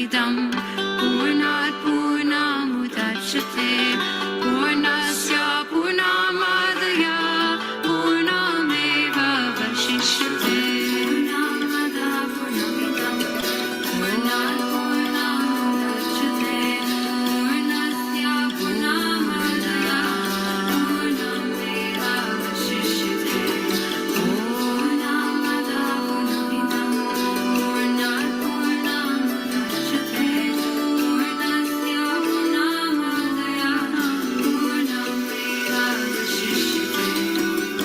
Purnamidam Purnat Purnamudachyate Purnasya Purnamadaya Purnameva Vashishyate Purnamada Purnamidam Purnat Purnamudachyate Purnasya Purnamadaya Purnameva Vashishyate Purnamada Purnamidam Purnat Purnamudachyate Purnasya Purnamadaya Purnameva Vashishyate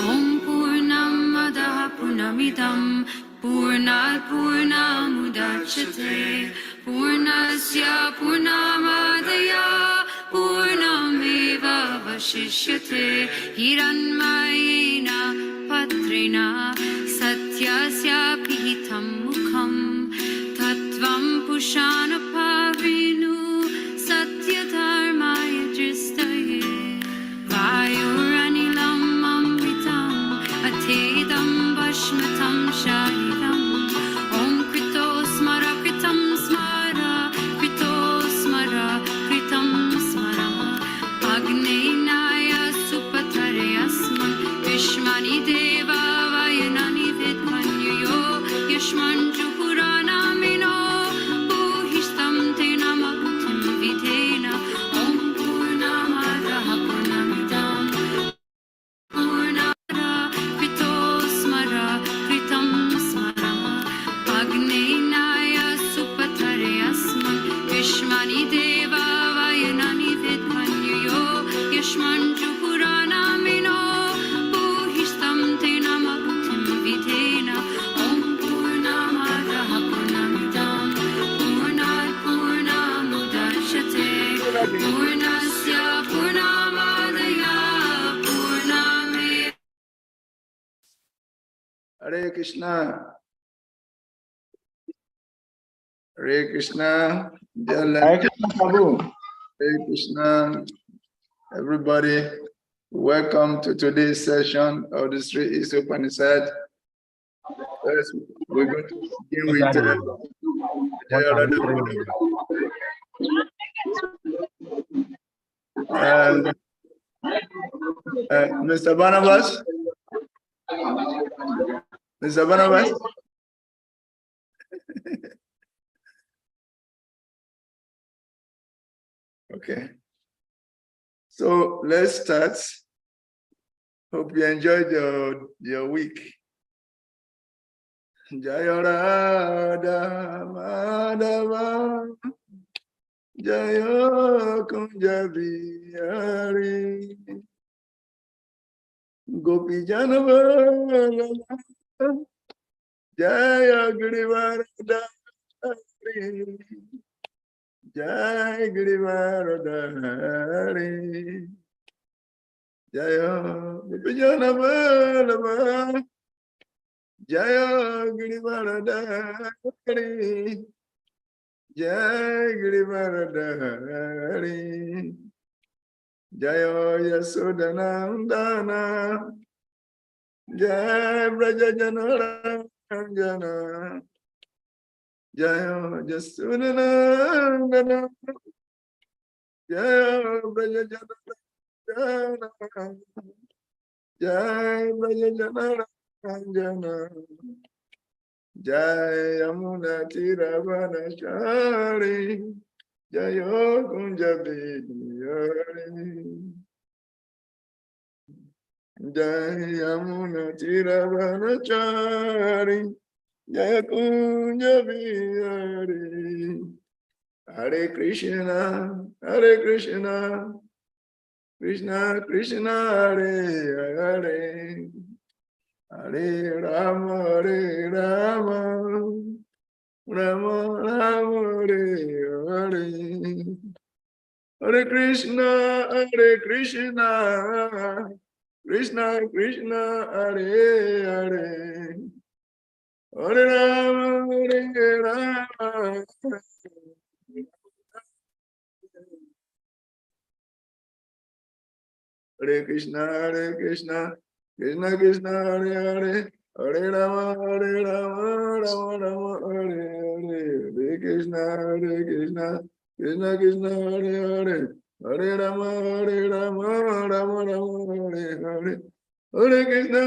Om Purnamada Purnamidam Purnat Purnamudachyate Purnasya Purnamadaya Purnameva Vashishyate Hiranmayena Patrina Satyasya Pihitam Mukham Tattvam Pushanapavinu Satyadharmaya Dristaye Vayuranilam Amritam Atedam Vashmatam Shahidam Om Krito Smara Kritam Smara Krito Smara Kritam Smara Agnenaya Supatare Asman Vishmani Deva Vayanani Vidmanyo Yashman Juhurana Mino Bhuhishtam Tena Makutim Videna Om Purnamada Purnamidam Purnamada Krito Smara Kritam Smara Agnenaya Supatare Asman Vishmani Deva Vayanani Vidmanyo Yashman Juhurana Mino Bhuhishtam Tena Makutim Videna Om Purnamada Purnamidam Purnat Purnamudachyate Purnasya Purnamadaya Purnameva Hare Krishna. Hare Krishna. Hare Krishna, Prabhu. Hare Krishna. Everybody, welcome to today's session of the Sri East Upanishad. First, we're going to begin with Mr. Barnabas. Mr. Barnabas. Okay. So let's start. Hope you enjoyed your week. Jaya Radha Madhava Jaya Kunja Bihari Gopi Janava Jaya Girivaradhari Jaya Girivaradhari Jaya Gopi Janava Jaya Girivaradhari Jaya Girivaradhari Jaya Yasodhanandana Jaya Brajajanarajana Jaya Yasodhanandana Jaya Brajajanarajana Jaya Brajajanarajana Jaya Yamuna Tiravanachari Jaya Kunja Bihari Jaya Yamuna Tiravanachari Jaya Kunja Bihari Hare Krishna Krishna Krishna Hare Hare Hare Rama Rama Rama Hare Hare Hare Krishna Krishna Krishna Hare Hare Hare Rama Hare Krishna Krishna Krishna Hare Hare Hare Rama Rama Rama Hare Hare Hare Krishna, Krishna Krishna, Hare Hare, Hare Rama, Rama Rama, Hare Hare, Hare Krishna,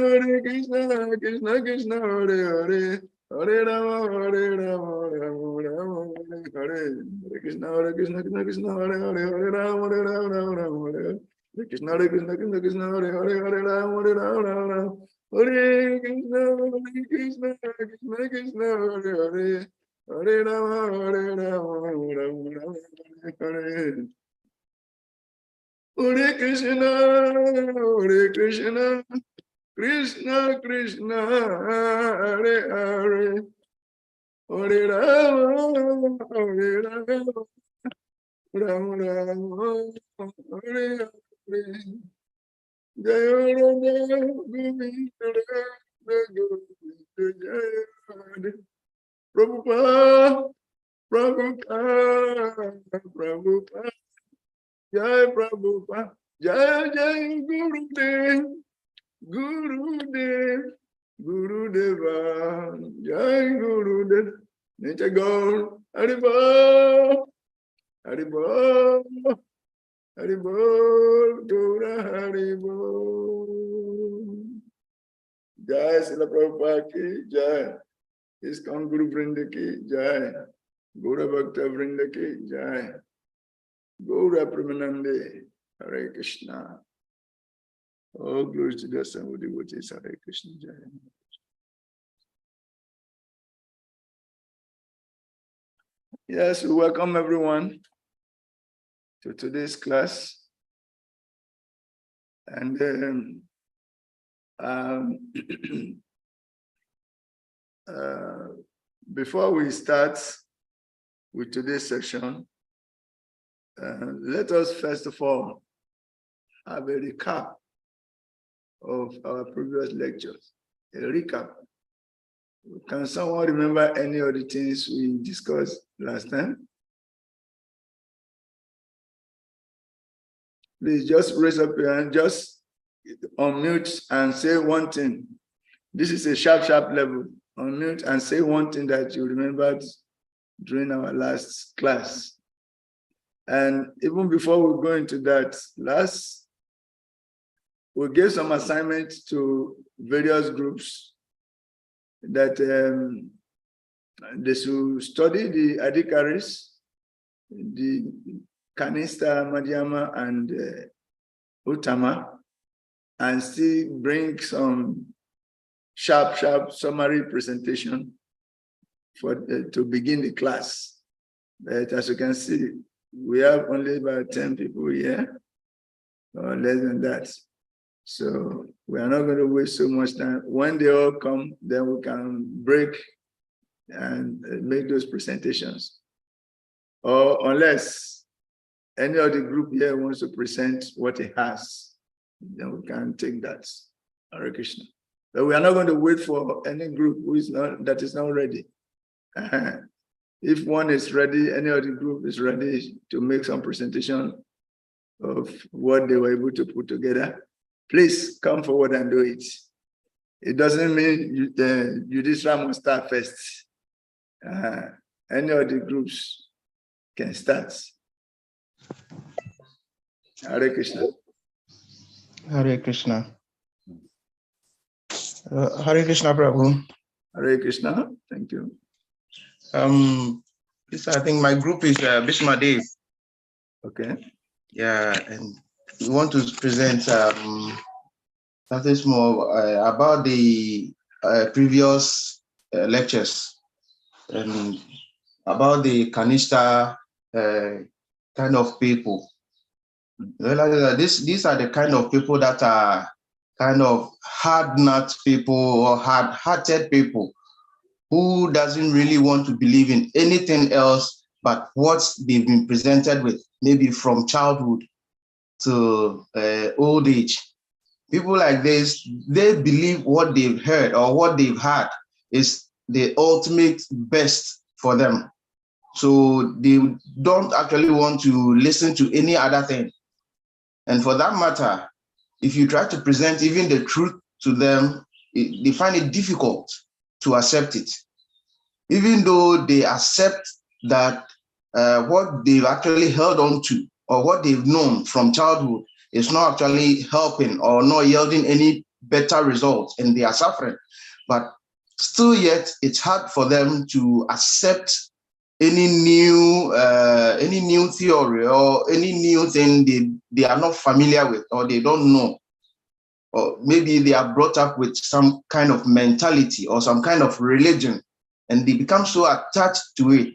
Krishna Krishna, Hare Hare, Hare Rama, Rama Rama, Hare Hare, Hare Krishna, Krishna Krishna, Hare Hare, Hare Rama, Rama Rama, Hare Hare, Hare Krishna, Krishna Krishna, Hare Hare, Hare Rama, Rama, Hare Krishna, Krishna Krishna, Hare Hare, Hare Rama, Rama Rama, Hare Hare. Hare Krishna, Krishna Krishna, Hare Hare, Hare Rama, Rama Rama, Hare Hare. Jaya Radha Govinda, Jaya Radha. Prabhupada, Prabhupada, Jai Prabhupada, Jai Gurudev, Gurudeva, Jai Gurudev, Nitya Gaur, Haribol, Gura Haribol. Jai Srila Prabhupada ki Jai, ISKCON Guru Vrinda ki Jai, Gura Bhakta Vrinda ki Jai, Gura Premanande, Hare Krishna. Oh, glory to the Son, devotees, Hare Krishna Jai. Yes, we welcome everyone to today's class. And before we start with today's session, let us first of all have a recap of our previous lectures. A recap. Can someone remember any of the things we discussed last time? Please just raise up your hand, just unmute and say one thing. This is a sharp level. Unmute and say one thing that you remembered during our last class. And even before we go into that, we gave some assignments to various groups that they should study the Adhikaris, the Kanista, Madhyama, and Uttama, and still bring some sharp summary presentation to begin the class. But as you can see, we have only about 10 people here, or less than that. So we are not going to waste so much time. When they all come, then we can break and make those presentations. Or unless any of the group here wants to present what it has, then we can take that. Hare Krishna. But we are not going to wait for any group that is not ready. If one is ready, any other group is ready to make some presentation of what they were able to put together, please come forward and do it. It doesn't mean Yudhishthira must start first. Any of the groups can start. Hare Krishna. Hare Krishna. Hare Krishna, Prabhu. Hare Krishna. Thank you. I think my group is Bhishma Dev. Okay. Yeah, and we want to present something small about the previous lectures and about the Kanishta kind of people. These are the kind of people that are kind of hard-nut people or hard-hearted people who doesn't really want to believe in anything else but what they've been presented with, maybe from childhood to old age. People like this, they believe what they've heard or what they've had is the ultimate best for them. So they don't actually want to listen to any other thing. And for that matter, if you try to present even the truth to them, they find it difficult to accept it. Even though they accept that what they've actually held on to or what they've known from childhood is not actually helping or not yielding any better results, and they are suffering. But still yet, it's hard for them to accept any new theory or any new thing they are not familiar with or they don't know. Or maybe they are brought up with some kind of mentality or some kind of religion, and they become so attached to it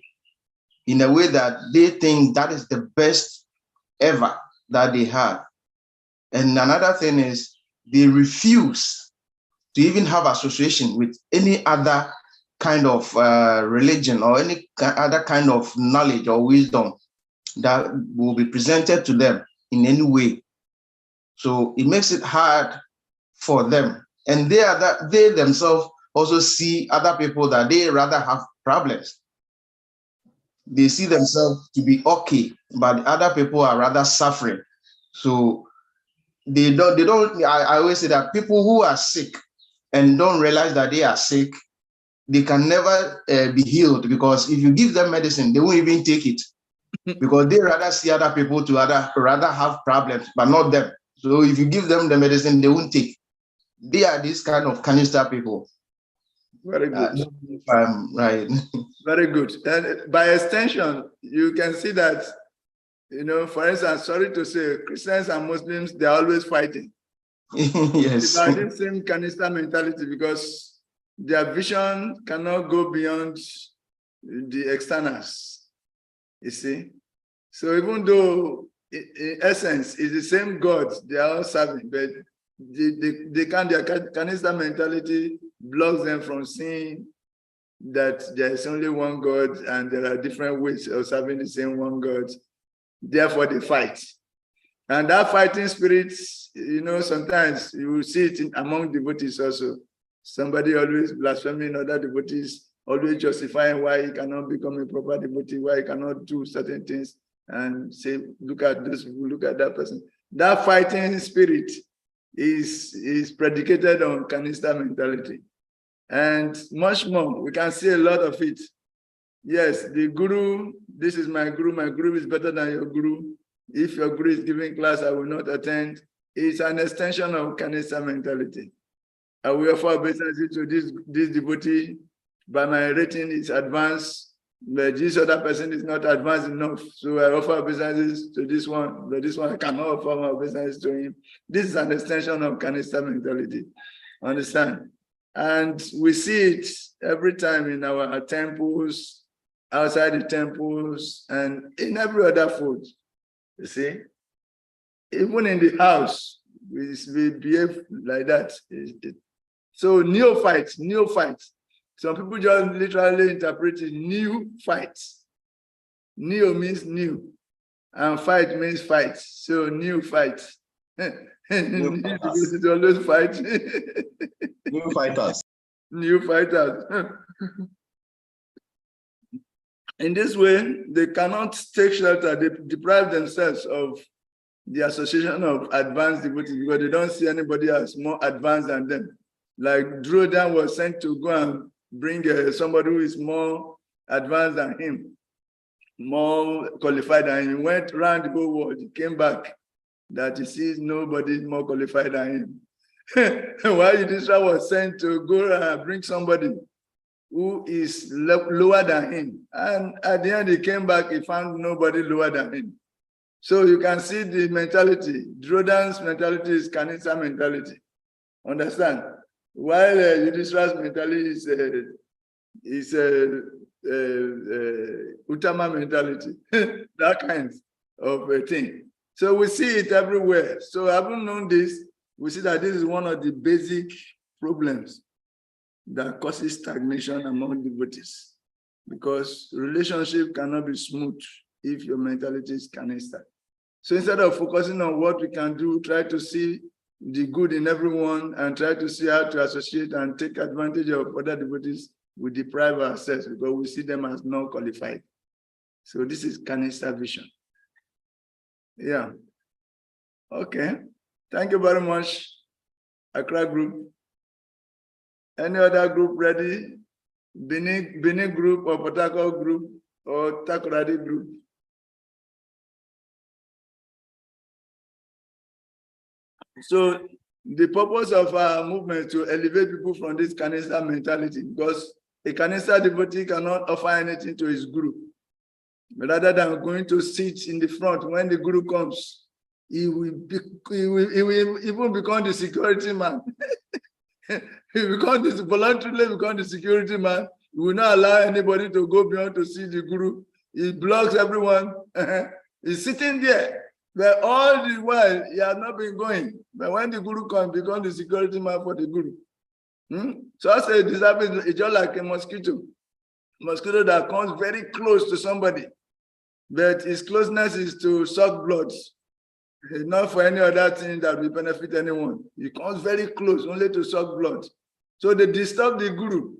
in a way that they think that is the best ever that they have. And another thing is they refuse to even have association with any other kind of religion or any other kind of knowledge or wisdom that will be presented to them in any way. So it makes it hard for them. And they themselves also see other people that they rather have problems. They see themselves to be okay, but other people are rather suffering. So they don't, I always say that people who are sick and don't realize that they are sick, they can never be healed, because if you give them medicine, they won't even take it because they rather see other people to rather have problems, but not them. So if you give them the medicine, they won't take. They are this kind of canister people. Very good. Right. Very good. And by extension, you can see that, for instance, sorry to say, Christians and Muslims, they're always fighting. Yes. It's about the same canister mentality, because their vision cannot go beyond the externals, you see. So even though in essence it's the same God they are all serving, but they can't, their canister mentality blocks them from seeing that there is only one God and there are different ways of serving the same one God. Therefore they fight. And that fighting spirit, sometimes you will see it among devotees also. Somebody always blaspheming other devotees, always justifying why he cannot become a proper devotee, why he cannot do certain things, and say, look at this, look at that person. That fighting spirit is predicated on canister mentality. And much more, we can see a lot of it. Yes, the guru, this is my guru is better than your guru. If your guru is giving class, I will not attend. It's an extension of canister mentality. I will offer obeisances to this devotee, but my rating is advanced, but this other person is not advanced enough. So I offer obeisances to this one, but this one I cannot offer my obeisances to him. This is an extension of canister mentality. Understand? And we see it every time in our temples, outside the temples, and in every other food. You see? Even in the house, we behave like that. So neophytes. Some people just literally interpret it new fights. Neo means new, and fight means fight. So new fights. New fighters. Always fight. New fighters. New fighters. In this way, they cannot take shelter. They deprive themselves of the association of advanced devotees because they don't see anybody as more advanced than them. Like Drodan was sent to go and bring somebody who is more advanced than him, more qualified than him. He went around the whole world. He came back that he sees nobody more qualified than him. While Yudhishthira was sent to go and bring somebody who is lower than him. And at the end, he came back, he found nobody lower than him. So you can see the mentality. Drodan's mentality is canister mentality. Understand? While Yudhishthira's mentality is Uttama mentality. That kind of a thing. So we see it everywhere. So having known this, we see that this is one of the basic problems that causes stagnation among devotees, because relationship cannot be smooth if your mentality is canister. So instead of focusing on what we can do, try to see the good in everyone and try to see how to associate and take advantage of other devotees, we deprive ourselves because we see them as not qualified. So this is canister vision. Yeah. Okay. Thank you very much, Accra group. Any other group ready? Benin group or Port Harcourt group or Takoradi group? So the purpose of our movement is to elevate people from this Kanisa mentality, because a Kanisa devotee cannot offer anything to his guru. Rather than going to sit in the front when the guru comes, he will even become the security man. He voluntarily become the security man. He will not allow anybody to go beyond to see the guru. He blocks everyone. He's sitting there. But all the while, he has not been going. But when the guru comes, he becomes the security man for the guru. So I say disciple is just like a mosquito. Mosquito that comes very close to somebody, but his closeness is to suck blood. It's not for any other thing that will benefit anyone. He comes very close only to suck blood. So they disturb the guru,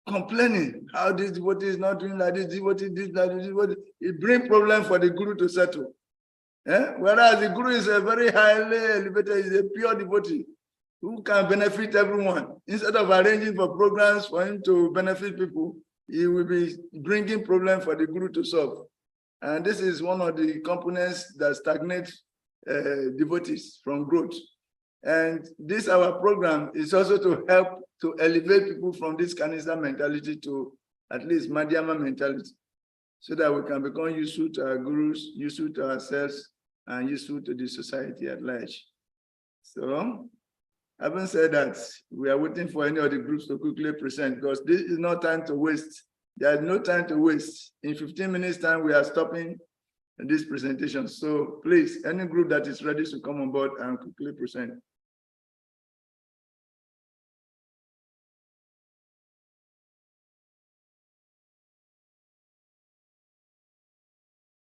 complaining how this devotee is not doing like this, devotee this, like this, devotee. It brings problem for the guru to settle. Whereas the guru is a very highly elevated, is a pure devotee who can benefit everyone. Instead of arranging for programs for him to benefit people, he will be bringing problems for the guru to solve. And this is one of the components that stagnate devotees from growth. And this, our program, is also to help to elevate people from this Kanisa mentality to at least Madhyama mentality, so that we can become useful to our gurus, useful to ourselves, and useful to the society at large. So, having said that, we are waiting for any of the groups to quickly present, because this is not time to waste. There is no time to waste. In 15 minutes time, we are stopping this presentation. So please, any group that is ready to come on board and quickly present.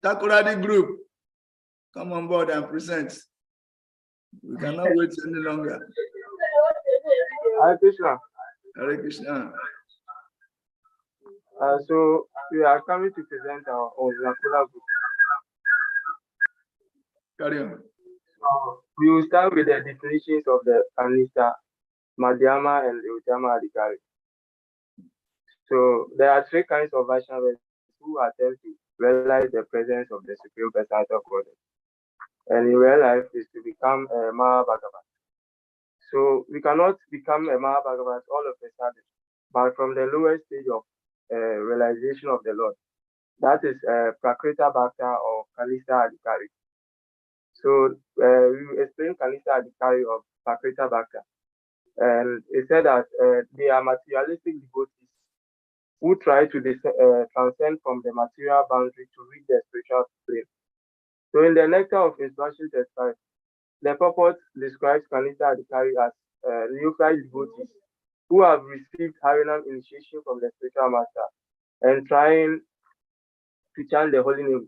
Takoradi group, come on board and present. We cannot wait any longer. Hare Krishna. Hare Krishna. So we are coming to present our Oracular book. Carry on. We will start with the definitions of the Kanisa, Madhyama, and Uttama Adhikari. So there are three kinds of Vaishnavas who attempt to realize the presence of the Supreme Personality of Godhead. And in real life is to become a Mahabhagavat. So we cannot become a Mahabhagavat all of a sudden, but from the lowest stage of realization of the Lord. That is Prakrita Bhakta or Kanisa Adhikari. So we will explain Kanisa Adhikari of Prakrita Bhakta. And it said that they are materialistic devotees who try to transcend from the material boundary to reach the spiritual plane. So in the Nectar of Instruction 35, the purport describes Kanisa Adhikari as neophyte devotees who have received Harinam initiation from the spiritual master and trying to chant the holy name.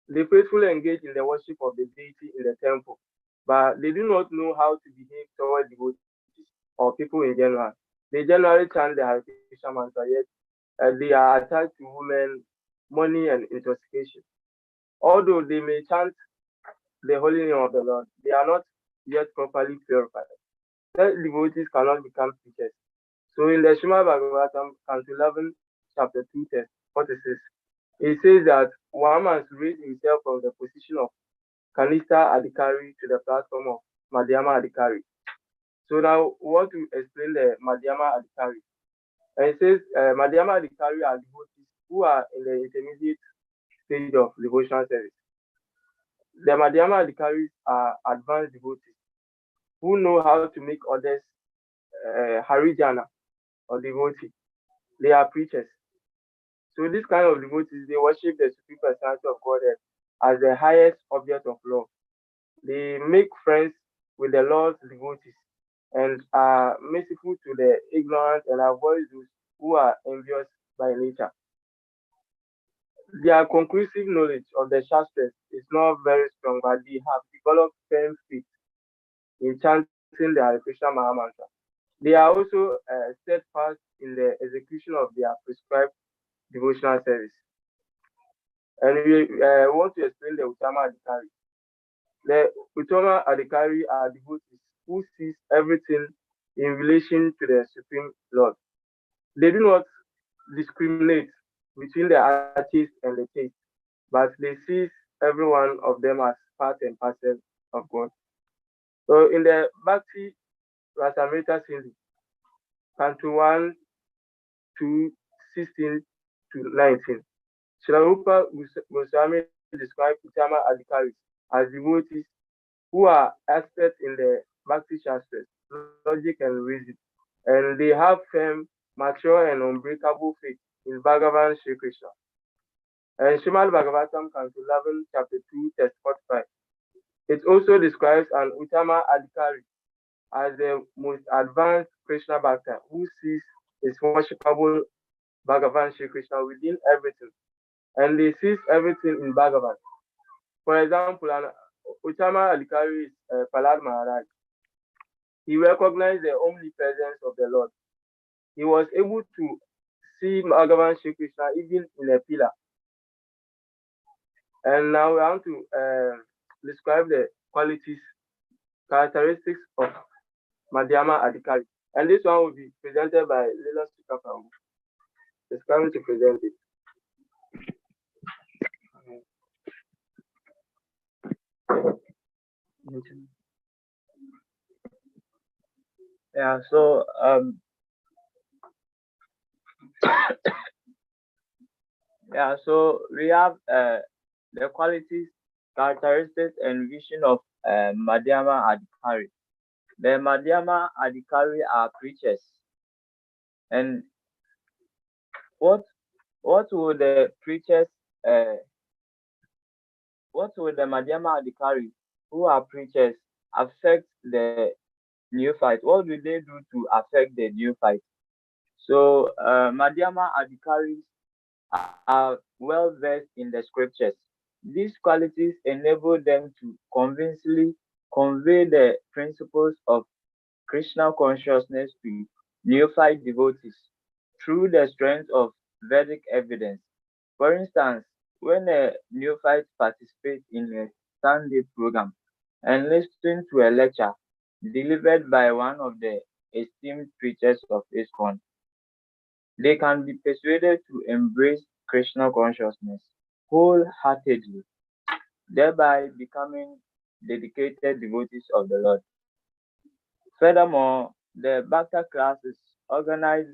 They faithfully engage in the worship of the deity in the temple, but they do not know how to behave toward devotees or people in general. They generally chant the Hare Krishna mantra, yet they are attached to women, money, and intoxication. Although they may chant the holy name of the Lord, they are not yet properly purified. Such devotees cannot become preachers. So in the Srimad Bhagavatam, Canto 11, chapter 2, text 46, it says that one must raise himself from the position of Kanisa Adhikari to the platform of Madhyama Adhikari. So now we want to explain the Madhyama Adhikari. And it says Madhyama Adhikari are devotees who are in the intermediate stage of devotional service. The Madhyama Adhikaris are advanced devotees who know how to make others Harijana or devotee. They are preachers. So this kind of devotees, they worship the Supreme Personality of Godhead as the highest object of love. They make friends with the Lord's devotees and are merciful to the ignorant and avoid those who are envious by nature. Their conclusive knowledge of the Shastri is not very strong, but they have developed firm faith in chanting the Hare Krishna Mahamantra. They are also steadfast in the execution of their prescribed devotional service. And we want to explain the Uttama Adhikari. The Uttama Adhikari are devotees who sees everything in relation to the Supreme Lord. They do not discriminate between the artist and the taste, but they see every one of them as part and parcel of God. So in the Bhakti Rasamrita Sindhi, Canto 1 to 16 to 19, Srila Goswami described Uttama Adhikaris as devotees who are experts in the Bhakti Shastras, logic and reason, and they have firm, mature and unbreakable faith in Bhagavan Sri Krishna. And Srimad Bhagavatam, Canto 11, Chapter 2, Text 45. It also describes an Uttama Adhikari as the most advanced Krishna Bhakta who sees his worshipable Bhagavan Sri Krishna within everything, and they sees everything in Bhagavan. For example, an Uttama Adhikari is Prahlad Maharaj. He recognized the omnipresence of the Lord. He was able to see Bhagavan Sri Krishna even in a pillar. And now we want to describe the qualities, characteristics of Madhyama Adhikari. And this one will be presented by Leela Sukapambu. It's coming to present it. Yeah, so we have the qualities, characteristics, and vision of Madhyama Adhikari. The Madhyama Adhikari are preachers. And what would the preachers what would the Madhyama Adhikari who are preachers affect the neophyte? What do they do to affect the neophyte? So Madhyama Adhikaris are well versed in the scriptures. These qualities enable them to convincingly convey the principles of Krishna consciousness to neophyte devotees through the strength of Vedic evidence. For instance, when a neophyte participates in a Sunday program and listens to a lecture delivered by one of the esteemed preachers of ISKCON, they can be persuaded to embrace Krishna consciousness wholeheartedly, thereby becoming dedicated devotees of the Lord. Furthermore, the Bhakta classes organized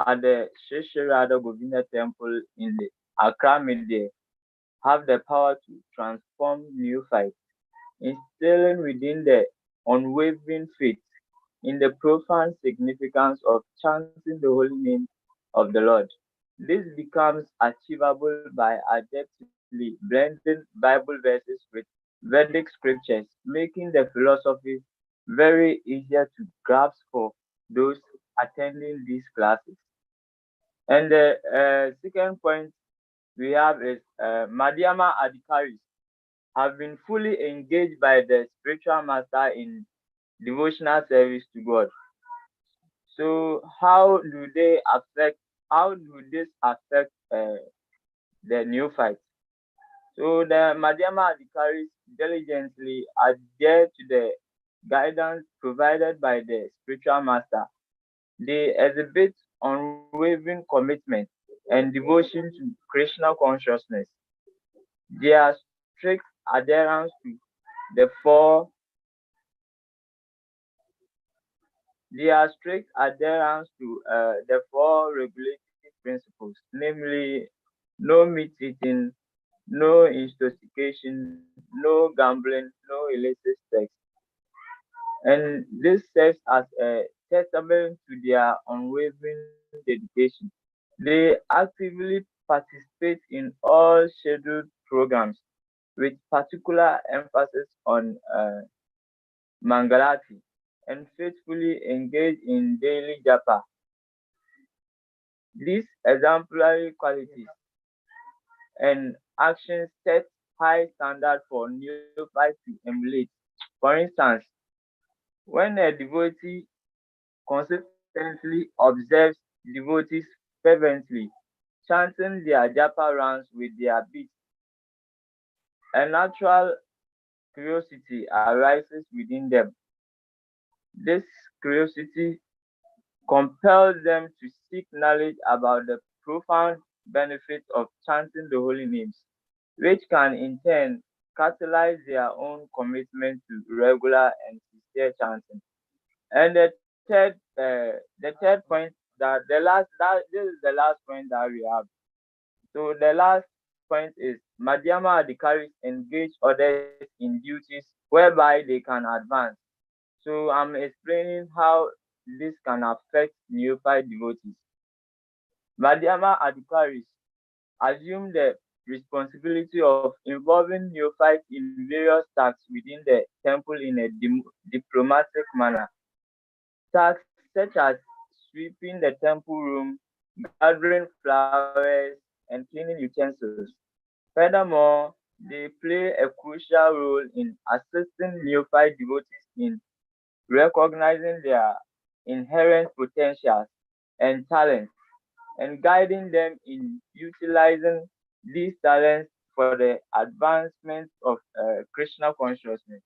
at the Sri Sri Radha Govinda temple in the Accra Midday have the power to transform neophytes, instilling within the unwavering faith in the profound significance of chanting the holy name of the Lord. This becomes achievable by adeptly blending Bible verses with Vedic scriptures, making the philosophy very easier to grasp for those attending these classes. And the second point we have is Madhyama Adhikaris have been fully engaged by the spiritual master in devotional service to God. So how do this affect the neophytes? So the Madhyama Adhikaris diligently adhere to the guidance provided by the spiritual master. They exhibit unwavering commitment and devotion to Krishna consciousness. Their strict adherence to the four regulative principles, namely no meat eating, no intoxication, no gambling, no illicit sex. And this serves as a testament to their unwavering dedication. They actively participate in all scheduled programs with particular emphasis on Mangalati and faithfully engage in daily japa. These exemplary qualities and actions set high standard for neophytes to emulate. For instance, when a devotee consistently observes devotees fervently chanting their japa rounds with their beats, a natural curiosity arises within them. This curiosity compels them to seek knowledge about the profound benefits of chanting the holy names, which can in turn catalyze their own commitment to regular and sincere chanting. And the third point, that this is the last point that we have. So the last point is Madhyama Adhikaris engage others in duties whereby they can advance. So I'm explaining how this can affect neophyte devotees. Madhyama Adhikaris assume the responsibility of involving neophytes in various tasks within the temple in a diplomatic manner. Tasks such as sweeping the temple room, gathering flowers, and cleaning utensils. Furthermore, they play a crucial role in assisting neophyte devotees in recognizing their inherent potentials and talents and guiding them in utilizing these talents for the advancement of Krishna consciousness.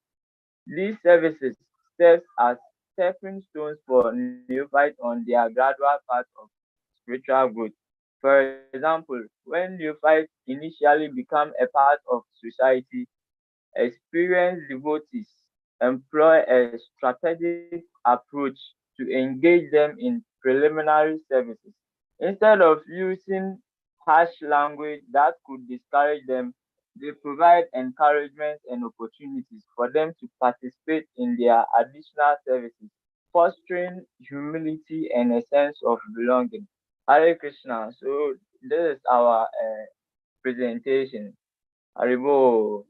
These services serve as stepping stones for neophytes on their gradual path of spiritual growth. For example, when neophytes initially become a part of society, experienced devotees employ a strategic approach to engage them in preliminary services. Instead of using harsh language that could discourage them, they provide encouragement and opportunities for them to participate in their additional services, fostering humility and a sense of belonging. Hare Krishna. So this is our presentation. Haribo.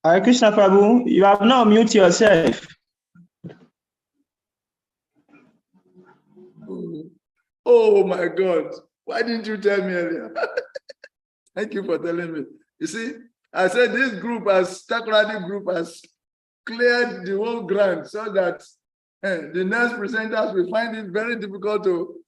Hare Krishna Prabhu, you have not mute yourself. Oh my God. Why didn't you tell me earlier? Thank you for telling me. You see, I said this group Takoradi group has cleared the whole ground so that the next presenters will find it very difficult to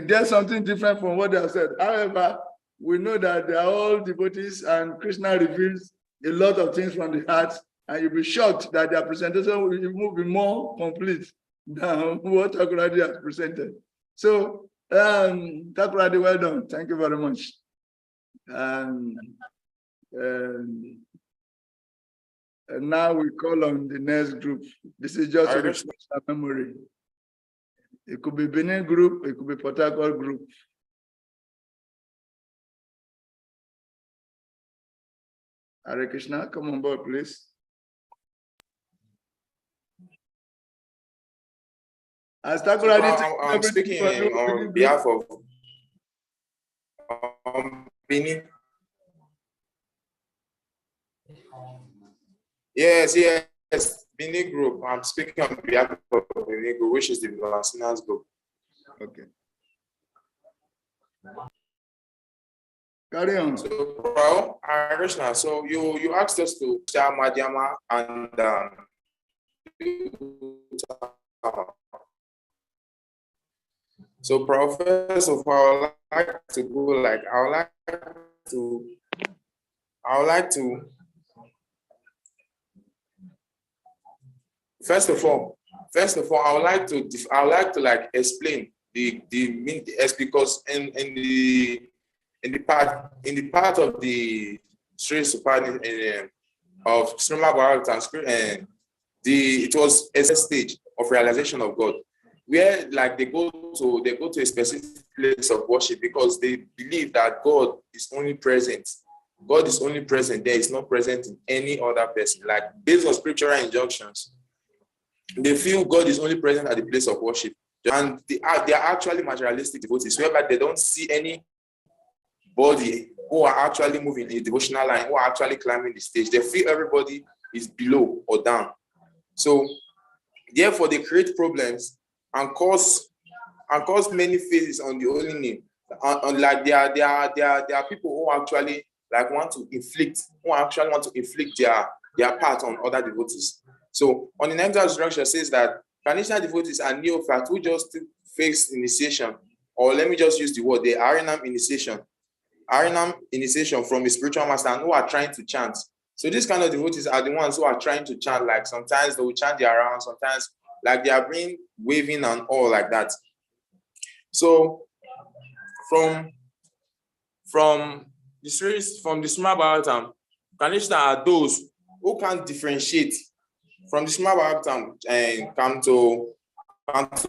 get something different from what they have said. However, we know that they are all devotees and Krishna reveals a lot of things from the heart, and you'll be shocked that their presentation will be more complete than what Takoradi has presented. So, Takoradi, well done. Thank you very much. And now we call on the next group. This is just a refresh our memory. It could be Benin group, it could be Port Harcourt group. Hare Krishna, come on board, please. As I'm speaking on behalf of Benin. Yes, Benin group. I'm speaking on behalf of Benin group, which is the Vasanas group. Okay. Carry on. So, Krishna, so you asked us to share Madhyama and so, first of all, I would like to go like I would like to. First of all, I would like to like explain the meaning, because in the part of the Sri Supani of Srimad Bhagavatam, and it was a stage of realization of God, where like they go to a specific place of worship because they believe that God is only present. God is only present there; is not present in any other person. Like based on scriptural injunctions, they feel God is only present at the place of worship, and they are actually materialistic devotees, whereby they don't see any body who are actually moving in a devotional line, who are actually climbing the stage. They feel everybody is below or down. So Therefore, they create problems and cause many phases on the holy name. Like there are people who actually like want to inflict their part on other devotees. So on the next instruction says that Kanishna devotees are neophytes who just face initiation, or let me just use the word, the Harinam initiation from a spiritual master, and who are trying to chant. So these kind of devotees are the ones who are trying to chant. Like sometimes they will chant their rounds, sometimes like they are being waving and all like that. So from the series, from the Small Bhagavatam, Kanishna are those who can differentiate from the Small Bhagavatam and come to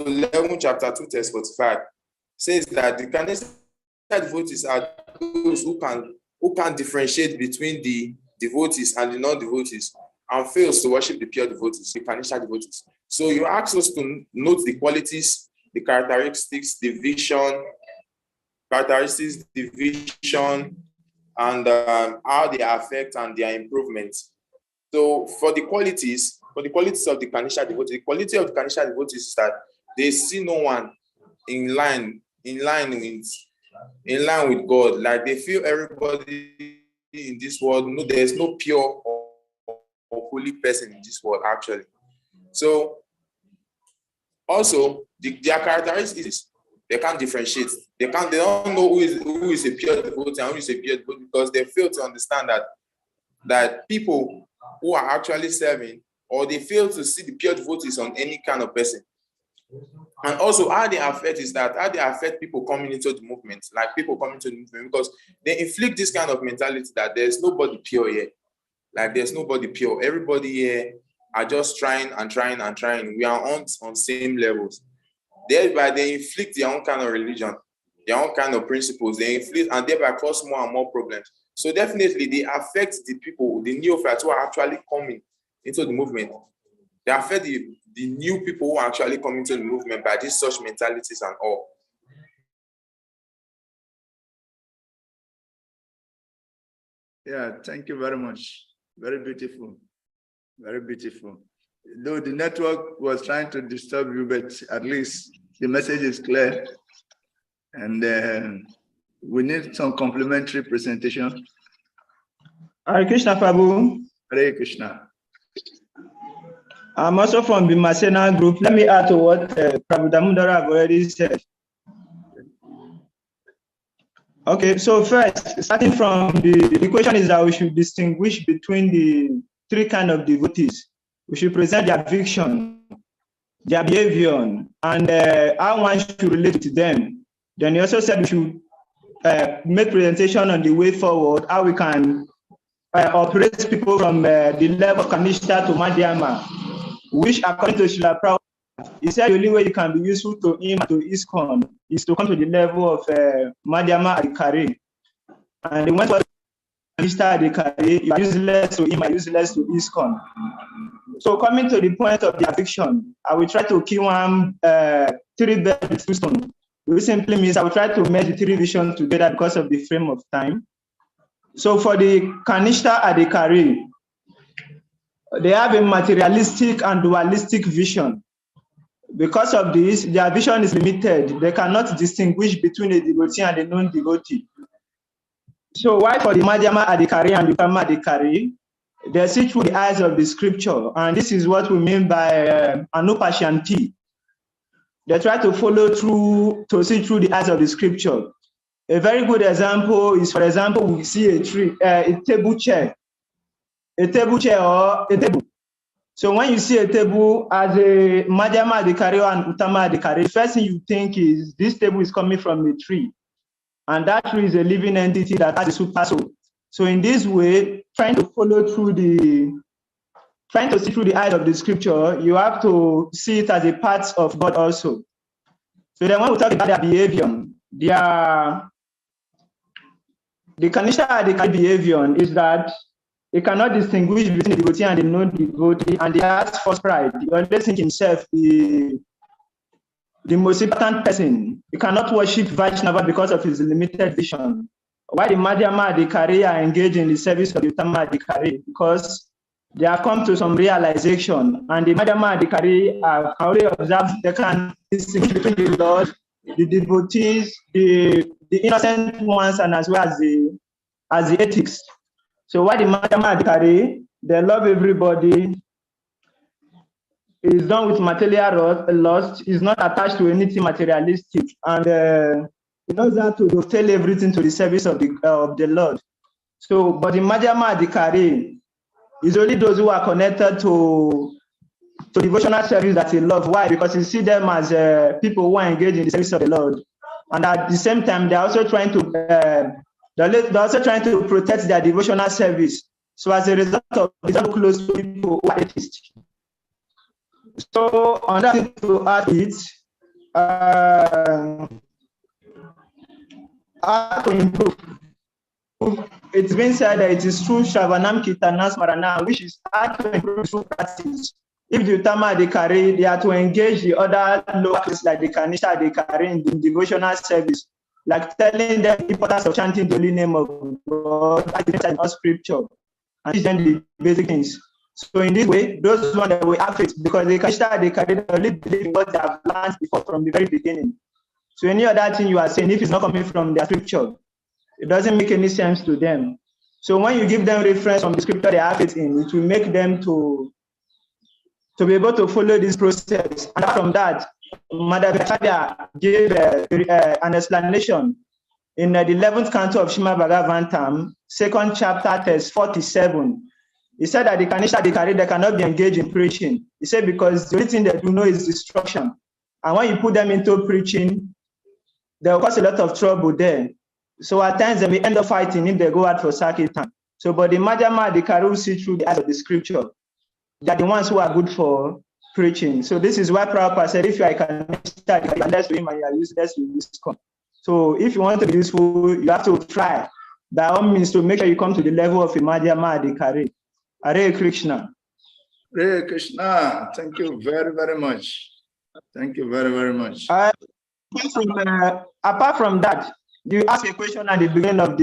11 chapter 2 text 45 says that the Kanishna devotees are those who can differentiate between the devotees and the non-devotees and fails to worship the pure devotees, the Kanishna devotees. So you ask us to note the qualities, the characteristics, the vision, and how they affect and their improvements. So for the qualities of the Kanishna devotees, the quality of the Kanishna devotees is that they see no one in line with God. Like they feel everybody in this world, no, there's no pure or holy person in this world actually. So also their characteristics is they can't differentiate. They don't know who is a pure devotee and who is a pure devotee, because they fail to understand that people who are actually serving, or they fail to see the pure devotees on any kind of person. And also how they affect people coming into the movement, because they inflict this kind of mentality that there's nobody pure here. Like there's nobody pure. Everybody here are just trying and trying and trying. We are on same levels. Thereby they inflict their own kind of religion, their own kind of principles. They inflict and thereby cause more and more problems. So definitely they affect the people, the neophytes who are actually coming into the movement. They affect the new people who are actually coming to the movement by these such mentalities and all. Yeah, thank you very much. Very beautiful. Very beautiful. Though the network was trying to disturb you, but at least the message is clear. And we need some complementary presentation. Hare Krishna, Prabhu. Hare Krishna. I'm also from the Masena group. Let me add to what Prabhu Damodara have already said. Okay, so first, starting from the question is that we should distinguish between the three kinds of devotees. We should present their vision, their behavior, and how one should relate to them. Then he also said we should make presentation on the way forward, how we can operate people from the level of Kanishna to Madhyama, which according to Srila Prabhupada, he said the only way you can be useful to him and to ISKCON is to come to the level of Madhyama Adhikari. And they went for Kanishna Adhikari, you are useless to him and useless to ISKCON. So coming to the point of the addiction, I will try to kill one three birds with two stones. Which simply means I will try to merge the three visions together because of the frame of time. So for the Kanishna Adhikari, they have a materialistic and dualistic vision. Because of this, their vision is limited. They cannot distinguish between a devotee and a non-devotee. So why for the Madhyama Adhikari and the Prema Adhikari, they see through the eyes of the scripture, and this is what we mean by Anupashyanti. They try to follow through, to see through the eyes of the scripture. A very good example is, for example, we see a tree, a table chair or a table. So when you see a table as a Madhyama Adhikari and Uttama Adhikari, the first thing you think is this table is coming from a tree, and that tree is a living entity that has a super soul. So in this way, trying to see through the eyes of the scripture, you have to see it as a part of God also. So then when we talk about their behavior, the Kanishna Adhikari behavior is that he cannot distinguish between the devotee and the non-devotee, and he has false pride. He always thinks himself the most important person. He cannot worship Vaishnava because of his limited vision. Why the Madhyama Adhikari are engaged in the service of the Uttama Adhikari? Because they have come to some realization, and the Madhyama Adhikari have already observed they can distinguish between the Lord, the devotees, the innocent ones, and as well as the ethics. So why the Madhyama Adhikari, they love everybody, is done with material lust, is not attached to anything materialistic, and he knows how to dovetail everything to the service of the Lord. So, but the Madhyama Adhikari is only those who are connected to devotional service that he loves. Why? Because you see them as people who are engaged in the service of the Lord, and at the same time, they're also trying to protect their devotional service. So, as a result of it, they're close to people who are atheists. So, on that to add it, how to improve. It's been said that it is true Shravanam Kirtanam Smarana, which is how to improve through practice. If the Uttama Adhikari, they are to engage the other lower classes like the Kanisha Adhikari in the devotional service, like telling them the importance of chanting the holy name of God, not scripture, and teach them the basic things. So in this way, those ones that will have it, because the Kanisha Adhikari only believe in what they have learned before from the very beginning. So any other thing you are saying, if it's not coming from their scripture, it doesn't make any sense to them. So when you give them reference from the scripture they have it in, it will make them to be able to follow this process. And from that, Mother Acharya gave an explanation in the 11th canto of Srimad Bhagavatam, 2nd chapter, text 47. He said that the Kanisha Adhikari, they cannot be engaged in preaching. He said because the only thing they do know is destruction. And when you put them into preaching, they will cause a lot of trouble there. So at times they may end up fighting if they go out for Sankirtan. So, but the Madhyama Adhikari who see through the eyes of the scripture, they are the ones who are good for preaching. So this is why Prabhupada said, if you are a Kanisha Adhikari, unless to him and you are useless, you will come. So if you want to be useful, you have to try by all means to make sure you come to the level of a Madhyama Adhikari. Hare Krishna. Hare Krishna. Thank you very, very much. Thank you very, very much. Apart from that, you asked a question at the beginning of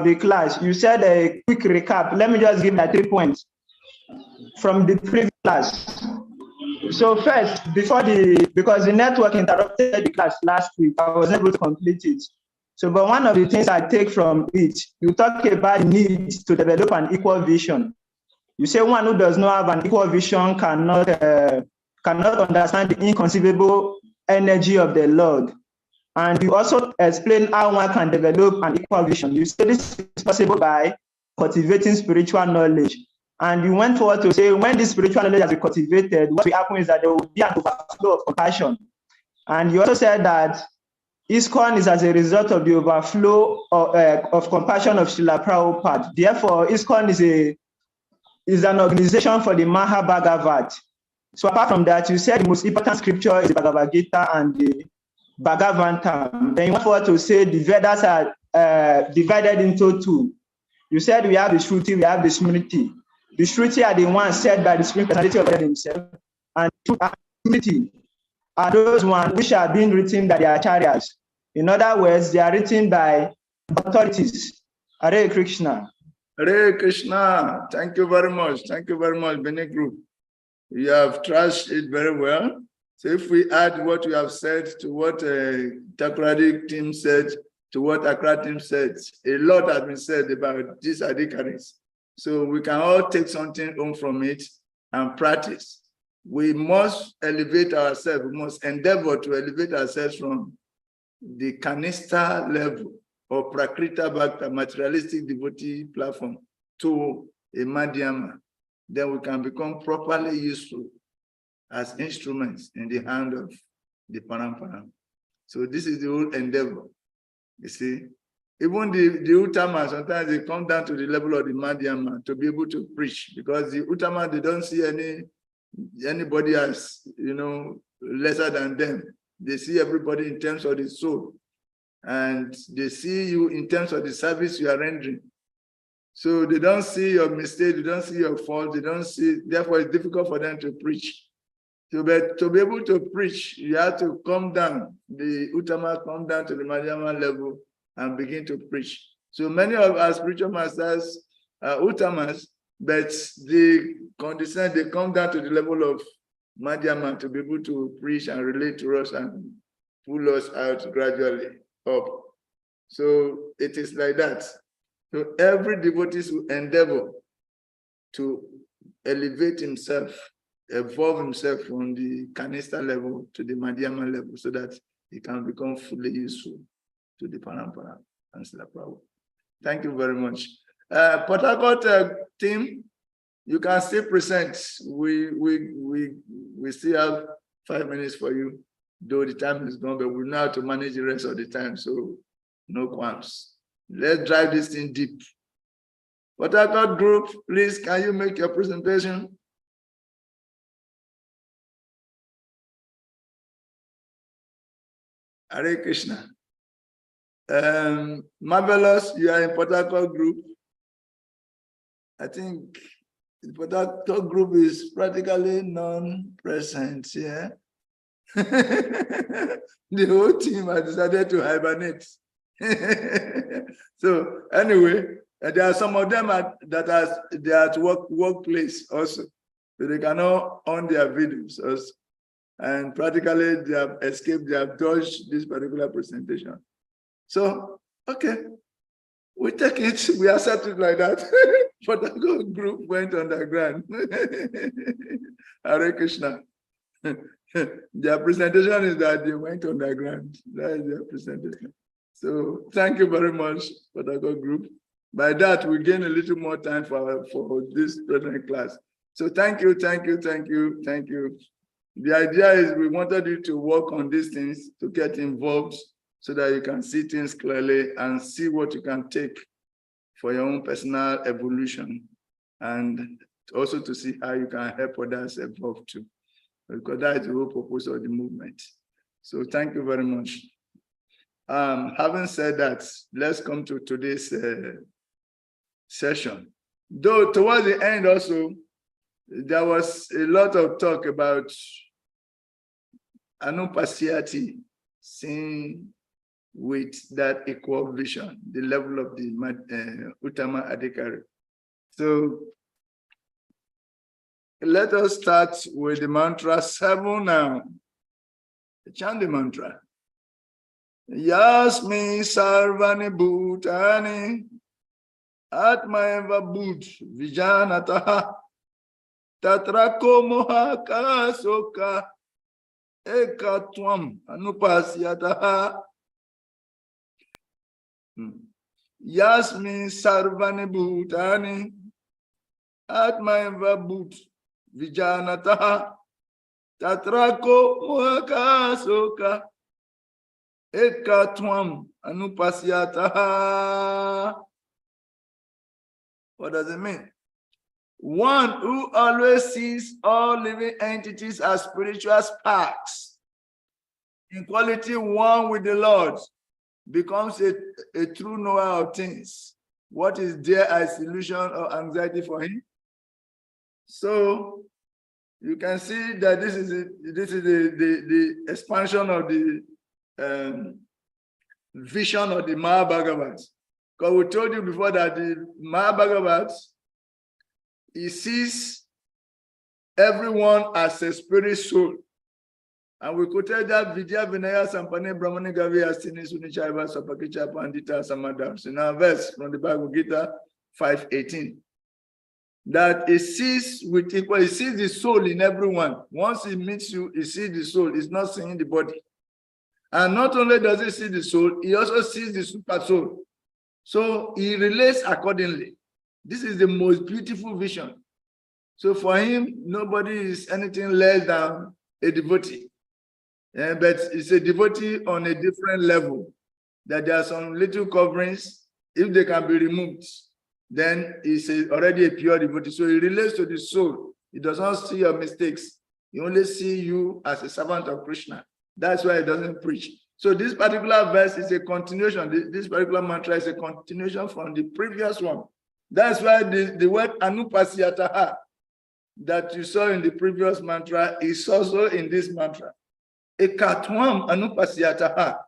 the class. You said a quick recap. Let me just give my 3 points from the previous class. So first, because the network interrupted the class last week, I was able to complete it. So, but one of the things I take from it, you talk about the need to develop an equal vision. You say one who does not have an equal vision cannot understand the inconceivable energy of the Lord. And you also explain how one can develop an equal vision. You say this is possible by cultivating spiritual knowledge. And you went forward to say when this spiritual knowledge has been cultivated, what will happen is that there will be an overflow of compassion. And you also said that ISKCON is as a result of the overflow of compassion of Srila Prabhupada. Therefore, ISKCON is an organization for the Mahabhagavat. So apart from that, you said the most important scripture is the Bhagavad Gita and the Bhagavatam. Then you went forward to say the Vedas are divided into two. You said we have the Shruti, we have the Smriti. The Shruti are the ones said by the Supreme Personality of God himself, and the Smriti are those ones which are being written by the acharyas. In other words, they are written by authorities. Hare Krishna. Hare Krishna. Thank you very much. Thank you very much, Bene Group. You have trashed it very well. So if we add what you have said to what Takradi team said, to what Accra team said, a lot has been said about these adhikaris. So we can all take something home from it and practice. We must elevate ourselves. We must endeavor to elevate ourselves from the Kanista level or Prakrita Bhakta, materialistic devotee platform, to a Madhyama. Then we can become properly useful as instruments in the hand of the Paramparam. So this is the whole endeavor. You see, even the Uttama, sometimes they come down to the level of the Madhyama to be able to preach, because the Uttama, they don't see anybody as, lesser than them. They see everybody in terms of the soul, and they see you in terms of the service you are rendering. So they don't see your mistake, they don't see your fault, they don't see, therefore it's difficult for them to preach. To be able to preach, you have to come down, the Uttama come down to the Madhyama level and begin to preach. So many of our spiritual masters, Uttamas, but they condescend, they come down to the level of Madhyama to be able to preach and relate to us and pull us out gradually up. So it is like that. So every devotee will endeavor to elevate himself, evolve himself from the Kanista level to the Madhyama level so that he can become fully useful to the Parampara and Srila Prabhupada. Thank you very much. Port Harcourt team, you can still present. We still have 5 minutes for you, though the time is gone, but we know how to manage the rest of the time, so no qualms. Let's drive this thing deep. Port Harcourt group, please, can you make your presentation? Hare Krishna. Marvelous, you are in Port Harcourt group. I think the Port Harcourt group is practically non-present here. The whole team has decided to hibernate. So anyway, there are some of them that are at workplace also. So they cannot on their videos also. And practically they have escaped, they have dodged this particular presentation. So, okay, we take it, we accept it like that. But the whole group went underground. Hare Krishna. Their presentation is that they went underground. That is their presentation. So thank you very much for the whole group. By that, we gain a little more time for this present class. So thank you, thank you, thank you, thank you. The idea is we wanted you to work on these things, to get involved so that you can see things clearly and see what you can take for your own personal evolution, and also to see how you can help others evolve too, because that is the whole purpose of the movement. So thank you very much. Having said that, let's come to today's session. Though towards the end also, there was a lot of talk about anupasyati, seeing with that equal vision, the level of the Uttama Adhikari. So let us start with the mantra 7 now. Chant the mantra. Yasmi sarvani bhutani atmaeva bhut vijanataha tatrako mohaka soka ekatwam anupasyataha. Yasmi sarvani bhutani atmaeva bhut vijanataha tatrako mohaka soka ekatwam anupasyataha. What does it mean? One who always sees all living entities as spiritual sparks, in quality one with the Lord, becomes a true knower of things. What is there as illusion or anxiety for him? So you can see that this is the expansion of the vision of the Mahabhagavat. Because we told you before that the Mahabhagavat, he sees everyone as a spirit soul. And we quoted that Vidya Vinaya Sampane Brahmani Gavi Astini Sunichaiva Sapakicha Pandita Samadars in our verse from the Bhagavad Gita 5:18. That he sees with equal, he sees the soul in everyone. Once he meets you, he sees the soul, he's not seeing the body. And not only does he see the soul, he also sees the super soul. So he relates accordingly. This is the most beautiful vision. So for him, nobody is anything less than a devotee. But it's a devotee on a different level. That there are some little coverings, if they can be removed, then he's already a pure devotee. So he relates to the soul. He does not see your mistakes. He only sees you as a servant of Krishna. That's why he doesn't preach. So this particular verse is a continuation. This particular mantra is a continuation from the previous one. That's why the word anupasyataha that you saw in the previous mantra is also in this mantra. Ekatwam anupasyataha.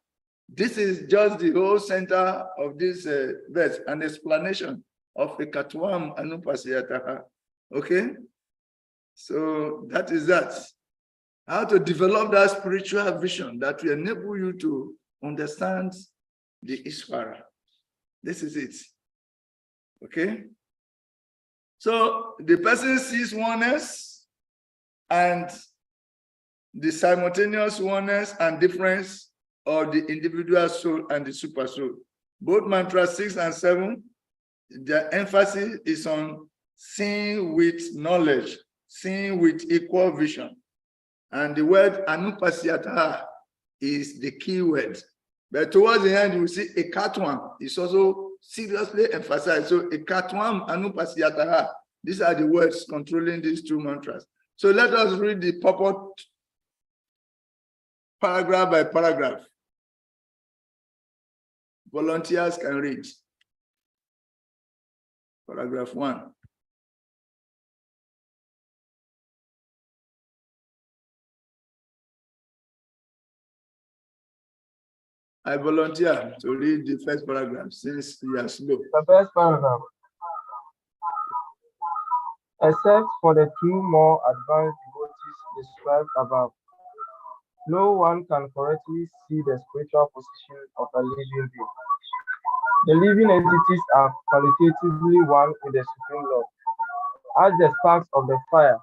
This is just the whole center of this verse, an explanation of ekatwam anupasyataha. Okay? So that is that. How to develop that spiritual vision that will enable you to understand the Ishvara. This is it. Okay? So the person sees oneness and the simultaneous oneness and difference of the individual soul and the super soul. Both mantras 6 and 7, the emphasis is on seeing with knowledge, seeing with equal vision. And the word anupasyata is the key word. But towards the end, you will see ekatwam is also seriously emphasized. So ekatwam anupasyata. These are the words controlling these two mantras. So let us read the purport paragraph by paragraph. Volunteers can read. Paragraph 1. I volunteer to read the first paragraph since we are slow. The first paragraph. Except for the two more advanced devotees described above, no one can correctly see the spiritual position of a living being. The living entities are qualitatively one with the Supreme Lord, as the sparks of the fire